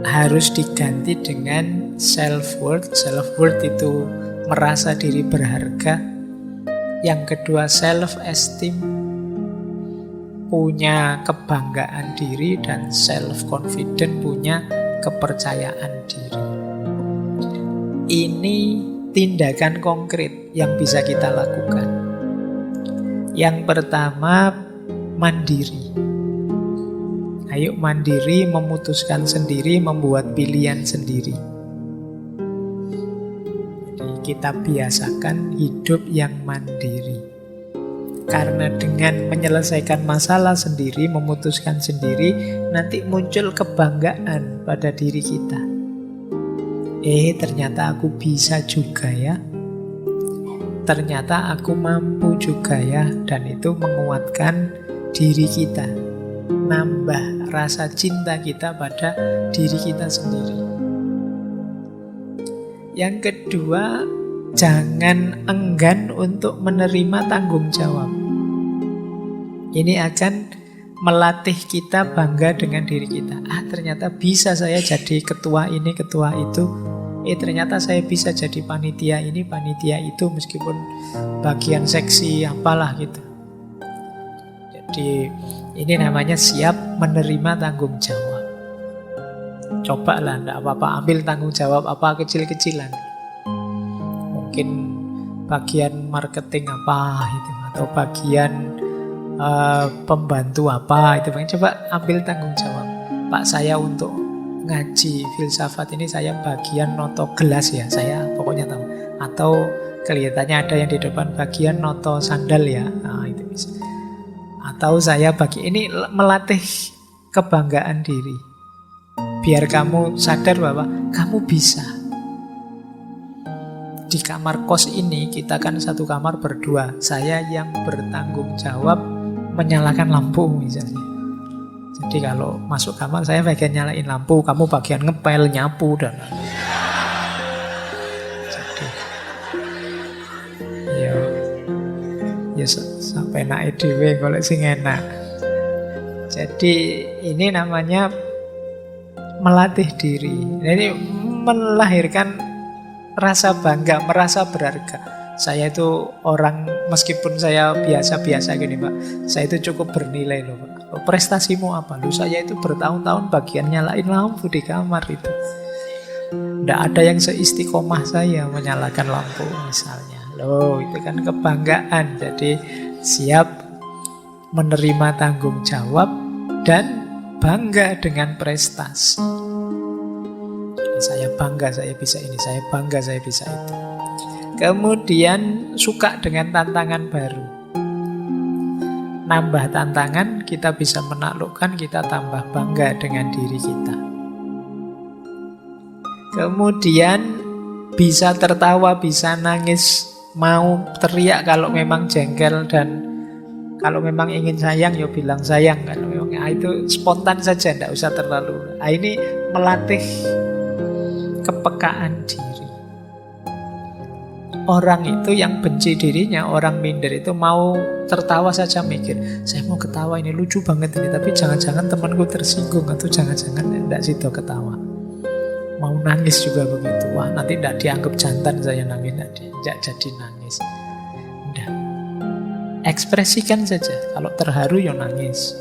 A: harus diganti dengan self-worth. Self-worth itu merasa diri berharga. Yang kedua self-esteem, punya kebanggaan diri, dan self-confident, punya kepercayaan diri. Ini tindakan konkret yang bisa kita lakukan. Yang pertama, mandiri. Ayo mandiri, memutuskan sendiri, membuat pilihan sendiri. Kita biasakan hidup yang mandiri. Karena dengan menyelesaikan masalah sendiri, memutuskan sendiri, nanti muncul kebanggaan pada diri kita. Ternyata aku bisa juga ya. Ternyata aku mampu juga ya. Dan itu menguatkan diri kita. Nambah rasa cinta kita pada diri kita sendiri. Yang kedua, jangan enggan untuk menerima tanggung jawab. Ini akan melatih kita bangga dengan diri kita. Ternyata bisa saya jadi ketua ini, ketua itu. Ternyata saya bisa jadi panitia ini, panitia itu, meskipun bagian seksi apalah gitu. Jadi ini namanya siap menerima tanggung jawab. Coba lah, enggak apa-apa, ambil tanggung jawab apa kecil-kecilan. Mungkin bagian marketing apa itu, atau bagian pembantu apa itu. Coba ambil tanggung jawab. Pak, saya untuk ngaji filsafat ini saya bagian noto gelas ya, saya pokoknya tahu. Atau kelihatannya ada yang di depan bagian noto sandal ya, nah itu bisa. Atau saya ini melatih kebanggaan diri. Biar kamu sadar bahwa kamu bisa. Di kamar kos ini, kita kan satu kamar berdua. Saya yang bertanggung jawab menyalakan lampu misalnya. Jadi kalau masuk kamar saya bagian nyalain lampu, kamu bagian ngepel, nyapu dan jadi ya ya sampai naik dhewe golek sing enak. Jadi ini namanya melatih diri. Jadi melahirkan rasa bangga, merasa berharga. Saya itu orang, meskipun saya biasa-biasa gini Pak, saya itu cukup bernilai loh Pak. Prestasimu apa? Loh saya itu bertahun-tahun bagian nyalain lampu di kamar itu. Tidak ada yang seistiqomah saya menyalakan lampu misalnya. Loh itu kan kebanggaan. Jadi siap menerima tanggung jawab dan bangga dengan prestasi. Saya bangga saya bisa ini, saya bangga saya bisa itu. Kemudian suka dengan tantangan baru. Nambah tantangan, kita bisa menaklukkan, kita tambah bangga dengan diri kita. Kemudian bisa tertawa, bisa nangis, mau teriak kalau memang jengkel, dan kalau memang ingin sayang ya bilang sayang. Kalau memang itu spontan saja, tidak usah terlalu. Ini melatih kepekaan diri. Orang itu yang benci dirinya, orang minder itu mau tertawa saja mikir, saya mau ketawa ini lucu banget ini, tapi jangan-jangan temanku tersinggung, atau jangan-jangan tidak situ ketawa. Mau nangis juga begitu, wah nanti tidak dianggap jantan saya nangis, tidak jadi nangis. Tidak. Ekspresikan saja, kalau terharu ya nangis.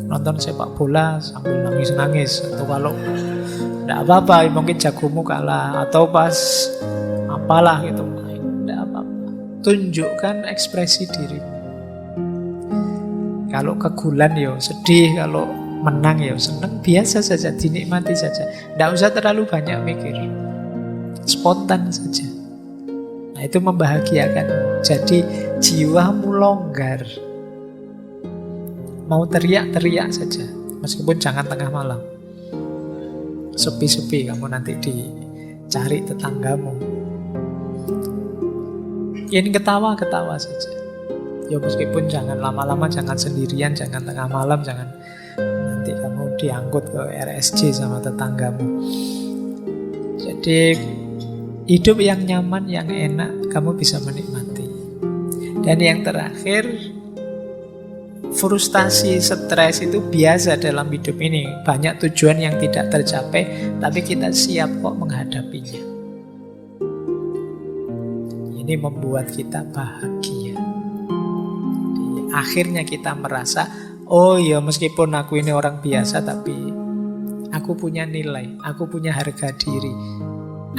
A: Nonton sepak bola sambil nangis-nangis, atau kalau tidak apa-apa, mungkin jagomu kalah, atau pas apalah gitu, tidak apa-apa. Tunjukkan ekspresi dirimu. Kalau kegulan ya sedih, kalau menang ya senang, biasa saja, dinikmati saja. Tidak usah terlalu banyak mikir, spontan saja. Nah itu membahagiakan. Jadi jiwamu longgar. Mau teriak-teriak saja, meskipun jangan tengah malam. Sepi-sepi, kamu nanti dicari tetanggamu. Ini ketawa-ketawa saja. Ya meskipun jangan lama-lama, jangan sendirian, jangan tengah malam, jangan nanti kamu diangkut ke RSJ sama tetanggamu. Jadi hidup yang nyaman, yang enak, kamu bisa menikmati. Dan yang terakhir, frustasi, stres itu biasa dalam hidup ini. Banyak tujuan yang tidak tercapai, tapi kita siap kok menghadapinya. Ini membuat kita bahagia. Jadi, akhirnya kita merasa, oh ya meskipun aku ini orang biasa, tapi aku punya nilai, aku punya harga diri.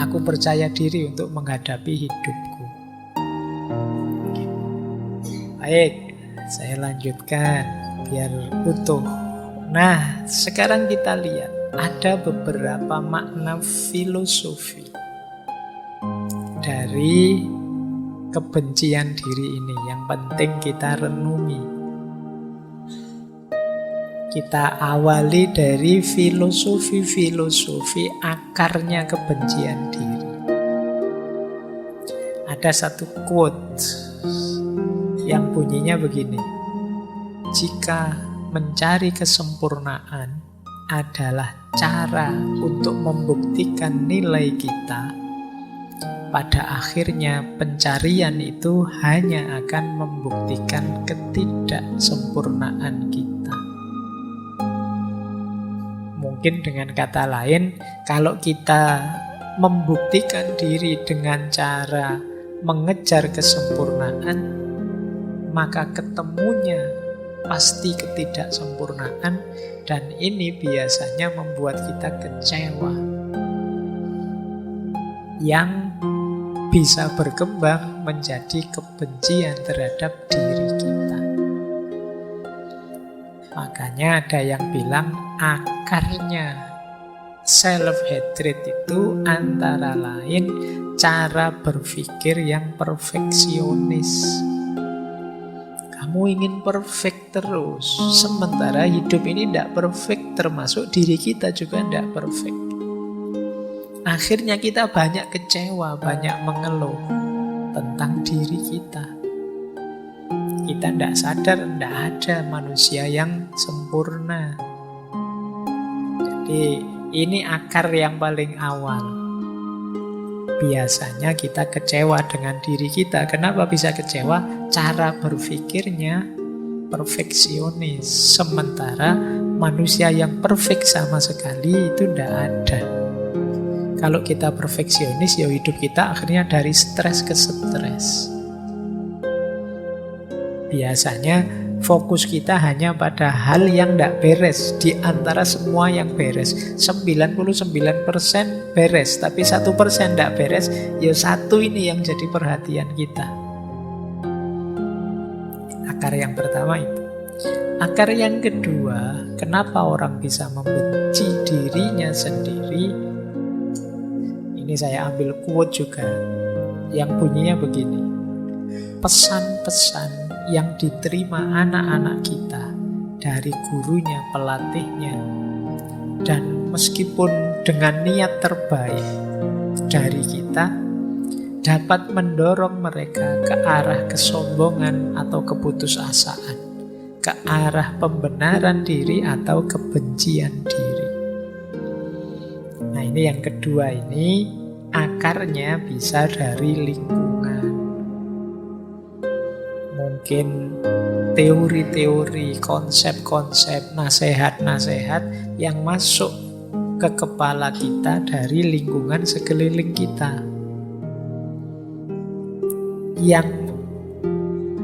A: Aku percaya diri untuk menghadapi hidupku. Baik, saya lanjutkan biar utuh. Nah, sekarang kita lihat ada beberapa makna filosofi dari kebencian diri ini yang penting kita renungi. Kita awali dari filosofi akarnya kebencian diri. Ada satu quote yang bunyinya begini: jika mencari kesempurnaan adalah cara untuk membuktikan nilai kita, pada akhirnya pencarian itu hanya akan membuktikan ketidaksempurnaan kita. Mungkin dengan kata lain, kalau kita membuktikan diri dengan cara mengejar kesempurnaan, maka ketemunya pasti ketidaksempurnaan, dan ini biasanya membuat kita kecewa, yang bisa berkembang menjadi kebencian terhadap diri kita. Makanya ada yang bilang akarnya self-hatred itu antara lain cara berpikir yang perfeksionis. Kamu ingin perfect terus, sementara hidup ini tidak perfect, termasuk diri kita juga tidak perfect. Akhirnya kita banyak kecewa, banyak mengeluh tentang diri kita. kita tidak sadar, tidak ada manusia yang sempurna. Jadi ini akar yang paling awal. Biasanya kita kecewa dengan diri kita. Kenapa bisa kecewa? Cara berpikirnya perfeksionis. Sementara manusia yang perfect sama sekali itu tidak ada. Kalau kita perfeksionis, ya hidup kita akhirnya dari stres ke stres. Biasanya fokus kita hanya pada hal yang tidak beres di antara semua yang beres. 99% beres, tapi 1% tidak beres, ya satu ini yang jadi perhatian kita. Akar yang pertama itu. Akar yang kedua, kenapa orang bisa membenci dirinya sendiri? Ini saya ambil quote juga, yang bunyinya begini. Pesan-pesan yang diterima anak-anak kita dari gurunya, pelatihnya, dan meskipun dengan niat terbaik dari kita, dapat mendorong mereka ke arah kesombongan atau keputusasaan, ke arah pembenaran diri atau kebencian diri. Nah, ini yang kedua, ini akarnya bisa dari lingkungan. Mungkin teori-teori, konsep-konsep, nasihat-nasihat yang masuk ke kepala kita dari lingkungan sekeliling kita, yang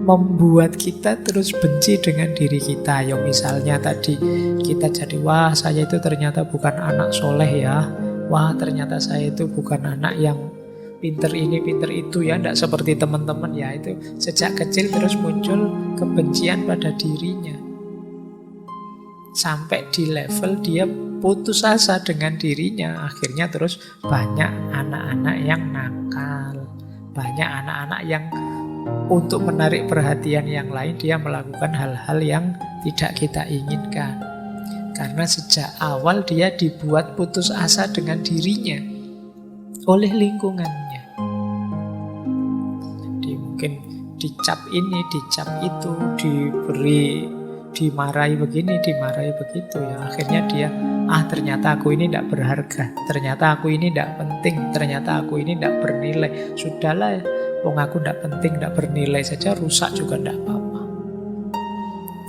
A: membuat kita terus benci dengan diri kita. Ya misalnya tadi kita jadi, wah saya itu ternyata bukan anak soleh ya, wah ternyata saya itu bukan anak yang pinter ini, pinter itu ya, tidak seperti teman-teman ya. Itu sejak kecil terus muncul kebencian pada dirinya. Sampai di level dia putus asa dengan dirinya. Akhirnya terus banyak anak-anak yang nakal. Banyak anak-anak yang untuk menarik perhatian yang lain, dia melakukan hal-hal yang tidak kita inginkan. Karena sejak awal dia dibuat putus asa dengan dirinya oleh lingkungannya. Jadi mungkin dicap ini, dicap itu, dimarahi begini, dimarahi begitu ya. Akhirnya dia, ternyata aku ini tidak berharga, ternyata aku ini tidak penting, ternyata aku ini tidak bernilai. Sudahlah, wong aku tidak penting, tidak bernilai saja, rusak juga tidak apa-apa.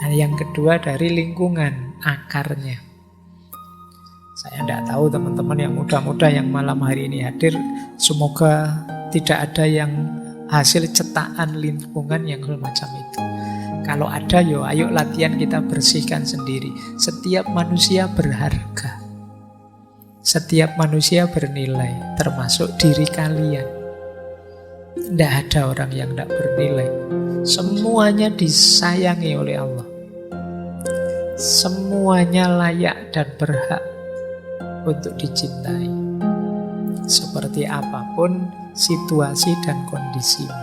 A: Nah, yang kedua dari lingkungan, akarnya. Saya tidak tahu teman-teman yang muda-muda yang malam hari ini hadir, semoga tidak ada yang hasil cetakan lingkungan yang semacam itu. Kalau ada, ayo latihan kita bersihkan sendiri. Setiap manusia berharga. Setiap manusia bernilai, termasuk diri kalian. Tidak ada orang yang tidak bernilai. Semuanya disayangi oleh Allah. Semuanya layak dan berhak untuk dicintai. Seperti apapun situasi dan kondisimu.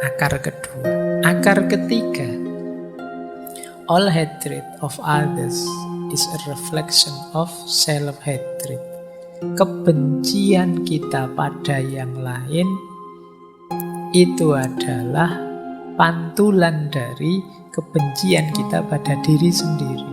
A: Akar kedua. Akar ketiga. All hatred of others is a reflection of self-hatred. Kebencian kita pada yang lain itu adalah pantulan dari kebencian kita pada diri sendiri.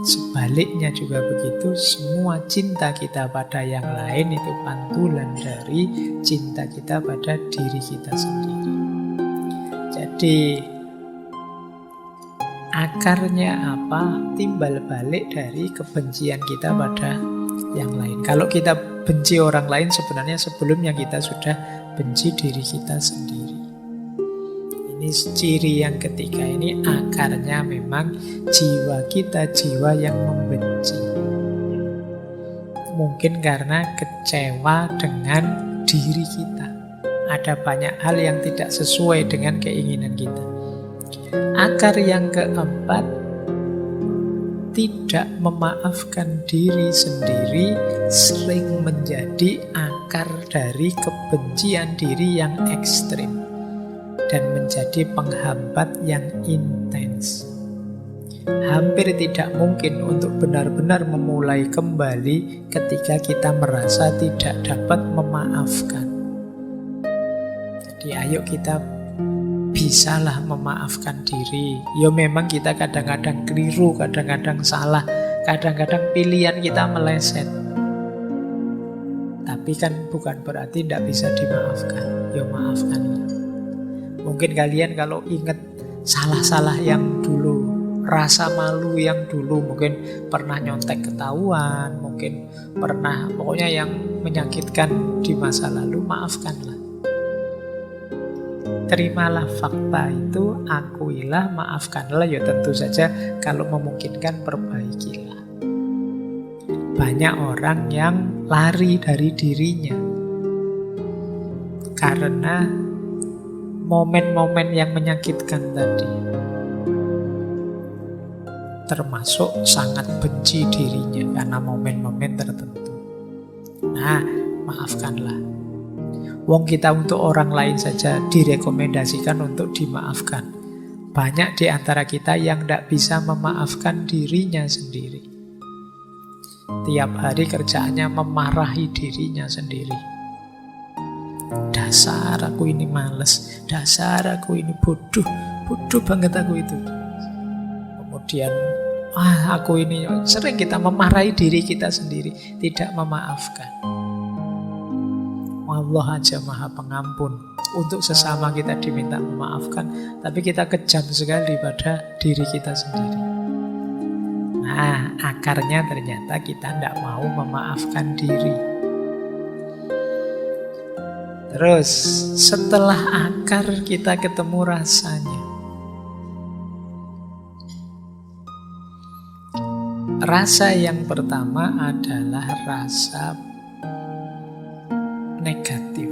A: Sebaliknya juga begitu, semua cinta kita pada yang lain itu pantulan dari cinta kita pada diri kita sendiri. Jadi akarnya apa? Timbal balik dari kebencian kita pada yang lain. Kalau kita benci orang lain, sebenarnya sebelumnya kita sudah benci diri kita sendiri. Ini ciri yang ketiga, ini akarnya memang jiwa kita, jiwa yang membenci. Mungkin karena kecewa dengan diri kita. Ada banyak hal yang tidak sesuai dengan keinginan kita. Akar yang keempat, tidak memaafkan diri sendiri sering menjadi akar dari kebencian diri yang ekstrim dan menjadi penghambat yang intens. Hampir tidak mungkin untuk benar-benar memulai kembali ketika kita merasa tidak dapat memaafkan. Jadi ayo kita bisalah memaafkan diri. Ya memang kita kadang-kadang keliru, kadang-kadang salah, kadang-kadang pilihan kita meleset. Tapi kan bukan berarti tidak bisa dimaafkan. Ya maafkanlah. Mungkin kalian kalau ingat salah-salah yang dulu, rasa malu yang dulu, mungkin pernah nyontek ketahuan, mungkin pernah pokoknya yang menyakitkan di masa lalu, maafkanlah. Terimalah fakta itu, akuilah, maafkanlah. Ya tentu saja kalau memungkinkan perbaikilah. Banyak orang yang lari dari dirinya karena momen-momen yang menyakitkan tadi. Termasuk sangat benci dirinya karena momen-momen tertentu. Nah, maafkanlah. Wong kita untuk orang lain saja direkomendasikan untuk dimaafkan. Banyak di antara kita yang tidak bisa memaafkan dirinya sendiri. Tiap hari kerjaannya memarahi dirinya sendiri. Dasar aku ini males, dasar aku ini bodoh, bodoh banget aku itu. Kemudian, aku ini, sering kita memarahi diri kita sendiri, tidak memaafkan. Allah aja Maha Pengampun. Untuk sesama kita diminta memaafkan, tapi kita kejam sekali pada diri kita sendiri. Nah, akarnya ternyata kita tidak mau memaafkan diri. Terus, setelah akar kita ketemu rasanya. Rasa yang pertama adalah rasa negatif.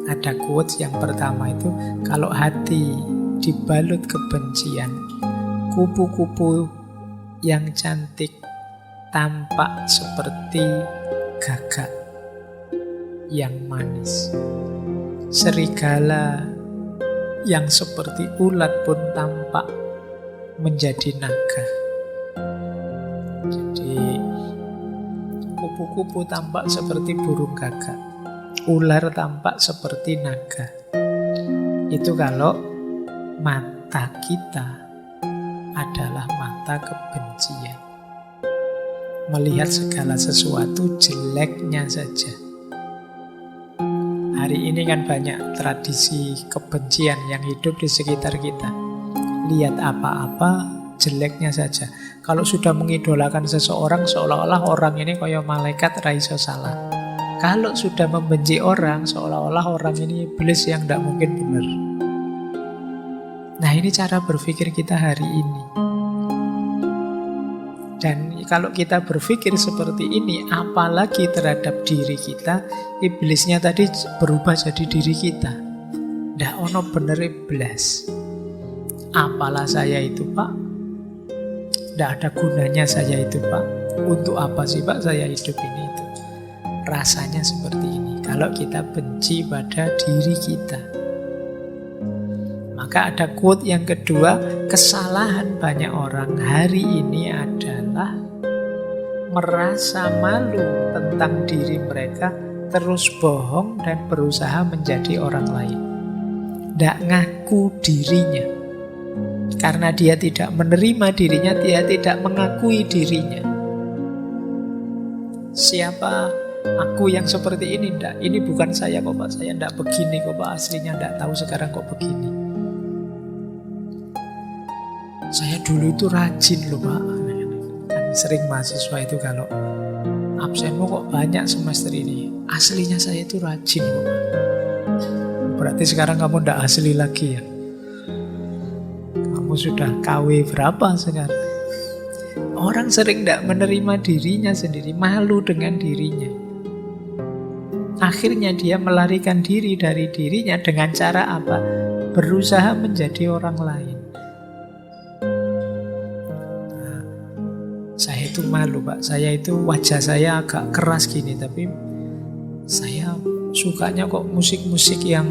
A: Ada quotes yang pertama itu, kalau hati dibalut kebencian, kupu-kupu yang cantik tampak seperti gagak yang manis. Serigala yang seperti ulat pun tampak menjadi naga. Jadi kupu-kupu tampak seperti burung gagak, ular tampak seperti naga. Itu kalau mata kita adalah mata kebencian. Melihat segala sesuatu jeleknya saja. Hari ini kan banyak tradisi kebencian yang hidup di sekitar kita. Lihat apa-apa jeleknya saja. Kalau sudah mengidolakan seseorang, seolah-olah orang ini kayak malaikat raiso salah. Kalau sudah membenci orang, seolah-olah orang ini iblis yang tidak mungkin benar. Nah, ini cara berpikir kita hari ini. Dan kalau kita berpikir seperti ini, apalagi terhadap diri kita, iblisnya tadi berubah jadi diri kita. Ndak ono bener iblis. Apalah saya itu, Pak? Ndak ada gunanya saya itu, Pak. Untuk apa sih, Pak, saya hidup ini itu? Rasanya seperti ini. Kalau kita benci pada diri kita. Maka ada quote yang kedua, kesalahan banyak orang hari ini adalah merasa malu tentang diri mereka, terus bohong dan berusaha menjadi orang lain. Tidak ngaku dirinya. Karena dia tidak menerima dirinya, dia tidak mengakui dirinya. Siapa aku yang seperti ini? Tidak, ini bukan saya kok, Pak. Saya tidak begini kok, Pak. Aslinya tidak tahu sekarang kok begini. Saya dulu itu rajin loh, Pak. Kan sering mahasiswa itu kalau absenmu kok banyak semester ini. Aslinya saya itu rajin loh, Pak. Berarti sekarang kamu tidak asli lagi ya. Kamu sudah KW berapa sekarang? Orang sering tidak menerima dirinya sendiri, malu dengan dirinya. Akhirnya dia melarikan diri dari dirinya dengan cara apa? Berusaha menjadi orang lain. Saya itu malu, Pak. Saya itu wajah saya agak keras gini, tapi saya sukanya kok musik-musik yang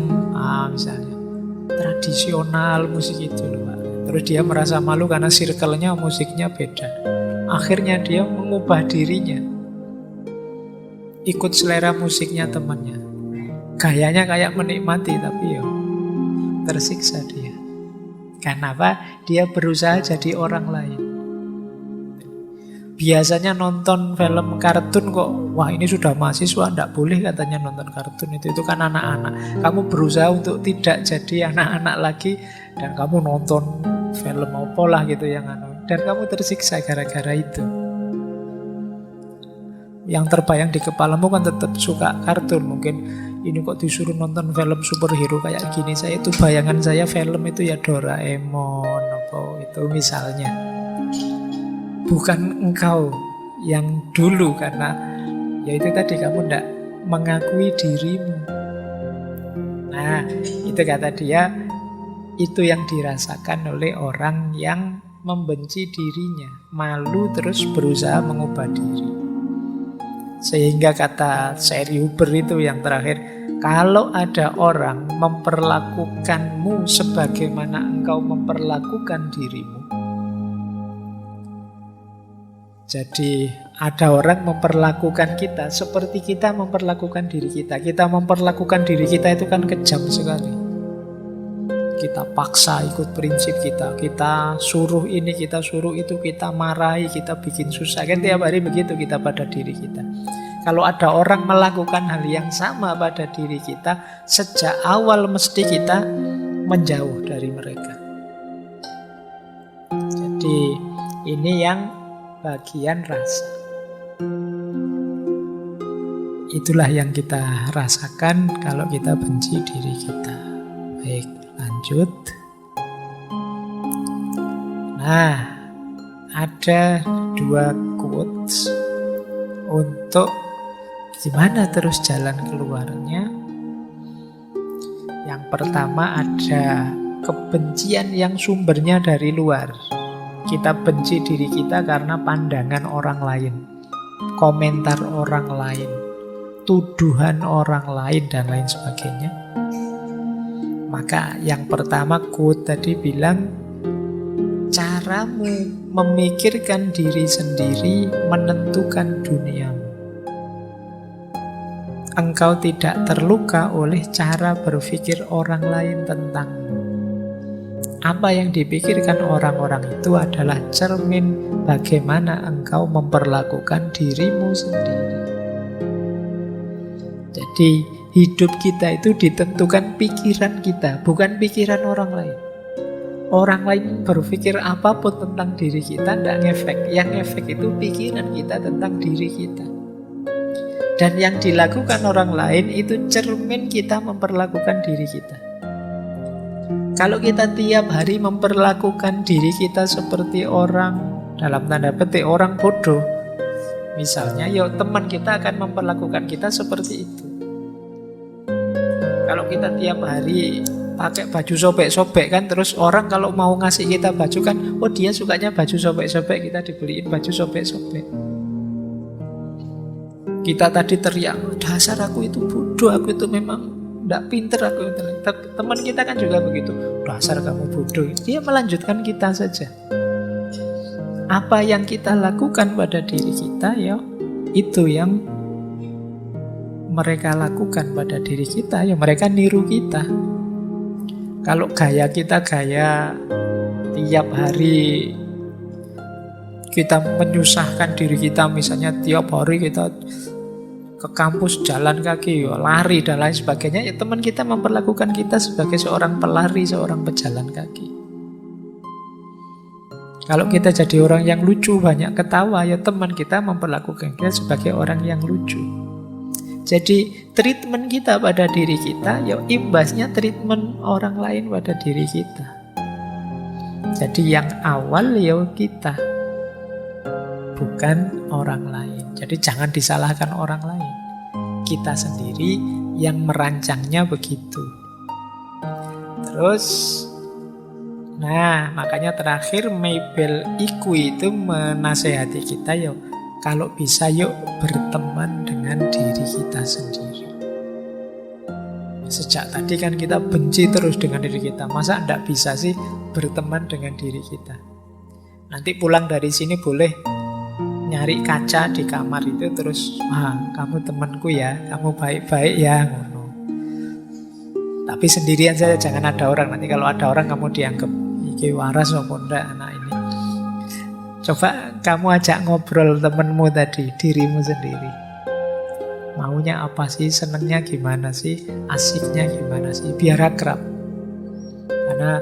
A: misalnya tradisional, musik itu loh, Pak. Terus dia merasa malu karena circle-nya musiknya beda. Akhirnya dia mengubah dirinya, ikut selera musiknya temannya. Gayanya kayak menikmati, tapi ya tersiksa dia. Kenapa? Dia berusaha jadi orang lain. Biasanya nonton film kartun kok, wah ini sudah mahasiswa, tidak boleh katanya nonton kartun itu kan anak-anak. Kamu berusaha untuk tidak jadi anak-anak lagi, dan kamu nonton film apa lah gitu yang dan kamu tersiksa gara-gara itu. Yang terbayang di kepalamu kan tetap suka kartun. Mungkin ini kok disuruh nonton film superhero kayak gini, saya itu bayangan saya film itu ya Doraemon apa itu misalnya. Bukan engkau yang dulu, karena ya itu tadi kamu tidak mengakui dirimu. Nah, itu kata dia, itu yang dirasakan oleh orang yang membenci dirinya, malu terus berusaha mengubah diri. Sehingga kata Seri Huber itu yang terakhir, kalau ada orang memperlakukanmu sebagaimana engkau memperlakukan dirimu. Jadi ada orang memperlakukan kita seperti kita memperlakukan diri kita. Kita memperlakukan diri kita itu kan kejam sekali. Kita paksa ikut prinsip kita. Kita suruh ini, kita suruh itu, kita marahi, kita bikin susah. Kan tiap hari begitu kita pada diri kita. Kalau ada orang melakukan hal yang sama pada diri kita, sejak awal mesti kita menjauh dari mereka. Jadi ini yang bagian rasa. Itulah yang kita rasakan kalau kita benci diri kita. Baik, lanjut. Nah, ada 2 quotes untuk gimana terus jalan keluarnya. Yang pertama ada kebencian yang sumbernya dari luar. Kita benci diri kita karena pandangan orang lain, komentar orang lain, tuduhan orang lain, dan lain sebagainya. Maka yang pertama quote tadi bilang, caramu memikirkan diri sendiri menentukan duniamu. Engkau tidak terluka oleh cara berpikir orang lain tentangmu. Apa yang dipikirkan orang-orang itu adalah cermin bagaimana engkau memperlakukan dirimu sendiri. Jadi hidup kita itu ditentukan pikiran kita, bukan pikiran orang lain. Orang lain berpikir apapun tentang diri kita tidak ngefek. Yang ngefek itu pikiran kita tentang diri kita. Dan yang dilakukan orang lain itu cermin kita memperlakukan diri kita. Kalau kita tiap hari memperlakukan diri kita seperti orang, dalam tanda petik orang bodoh, misalnya, ya teman kita akan memperlakukan kita seperti itu. Kalau kita tiap hari pakai baju sobek-sobek kan, terus orang kalau mau ngasih kita baju kan, oh dia sukanya baju sobek-sobek, kita dibeliin baju sobek-sobek. Kita tadi teriak, dasar aku itu bodoh, aku itu memang tidak pinter, aku itu. Teman kita kan juga begitu, dasar kamu bodoh. Dia melanjutkan kita saja. Apa yang kita lakukan pada diri kita, ya itu yang mereka lakukan pada diri kita, ya mereka niru kita. Kalau gaya kita gaya tiap hari kita menyusahkan diri kita, misalnya tiap hari kita ke kampus jalan kaki, lari dan lain sebagainya, ya teman kita memperlakukan kita sebagai seorang pelari, seorang pejalan kaki. Kalau kita jadi orang yang lucu, banyak ketawa, ya teman kita memperlakukan kita sebagai orang yang lucu. Jadi treatment kita pada diri kita, ya imbasnya treatment orang lain pada diri kita. Jadi yang awal ya kita, bukan orang lain. Jadi jangan disalahkan orang lain. Kita sendiri yang merancangnya begitu. Terus, nah makanya terakhir Mabel Iku itu menasehati kita, yuk kalau bisa yuk berteman dengan diri kita sendiri. Sejak tadi kan kita benci terus dengan diri kita. Masa enggak bisa sih berteman dengan diri kita? Nanti pulang dari sini boleh nyari kaca di kamar itu terus, wah kamu temanku ya, kamu baik-baik ya, ngono. Tapi sendirian saja, jangan ada orang. Nanti kalau ada orang kamu dianggap iki waras apa ndak anak ini. Coba kamu ajak ngobrol temenmu tadi, dirimu sendiri. Maunya apa sih, senengnya gimana sih, asiknya gimana sih, biar akrab. Karena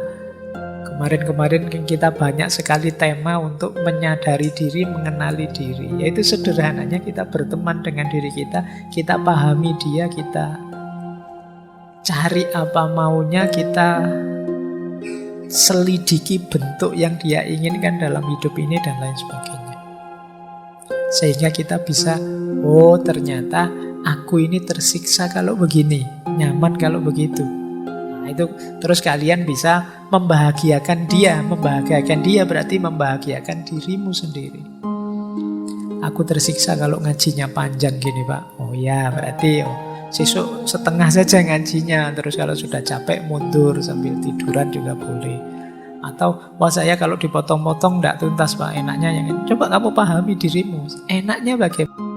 A: kemarin-kemarin kita banyak sekali tema untuk menyadari diri, mengenali diri. Yaitu sederhananya kita berteman dengan diri kita pahami dia, kita cari apa maunya, kita selidiki bentuk yang dia inginkan dalam hidup ini dan lain sebagainya. Sehingga kita bisa, oh ternyata aku ini tersiksa kalau begini, nyaman kalau begitu. Nah, itu terus kalian bisa membahagiakan dia. Membahagiakan dia berarti membahagiakan dirimu sendiri. Aku tersiksa kalau ngajinya panjang gini Pak. Oh ya berarti sesuk setengah saja ngajinya. Terus kalau sudah capek mundur sambil tiduran juga boleh. Atau wah saya kalau dipotong-potong tidak tuntas Pak, enaknya yang ini. Coba kamu pahami dirimu, enaknya bagaimana?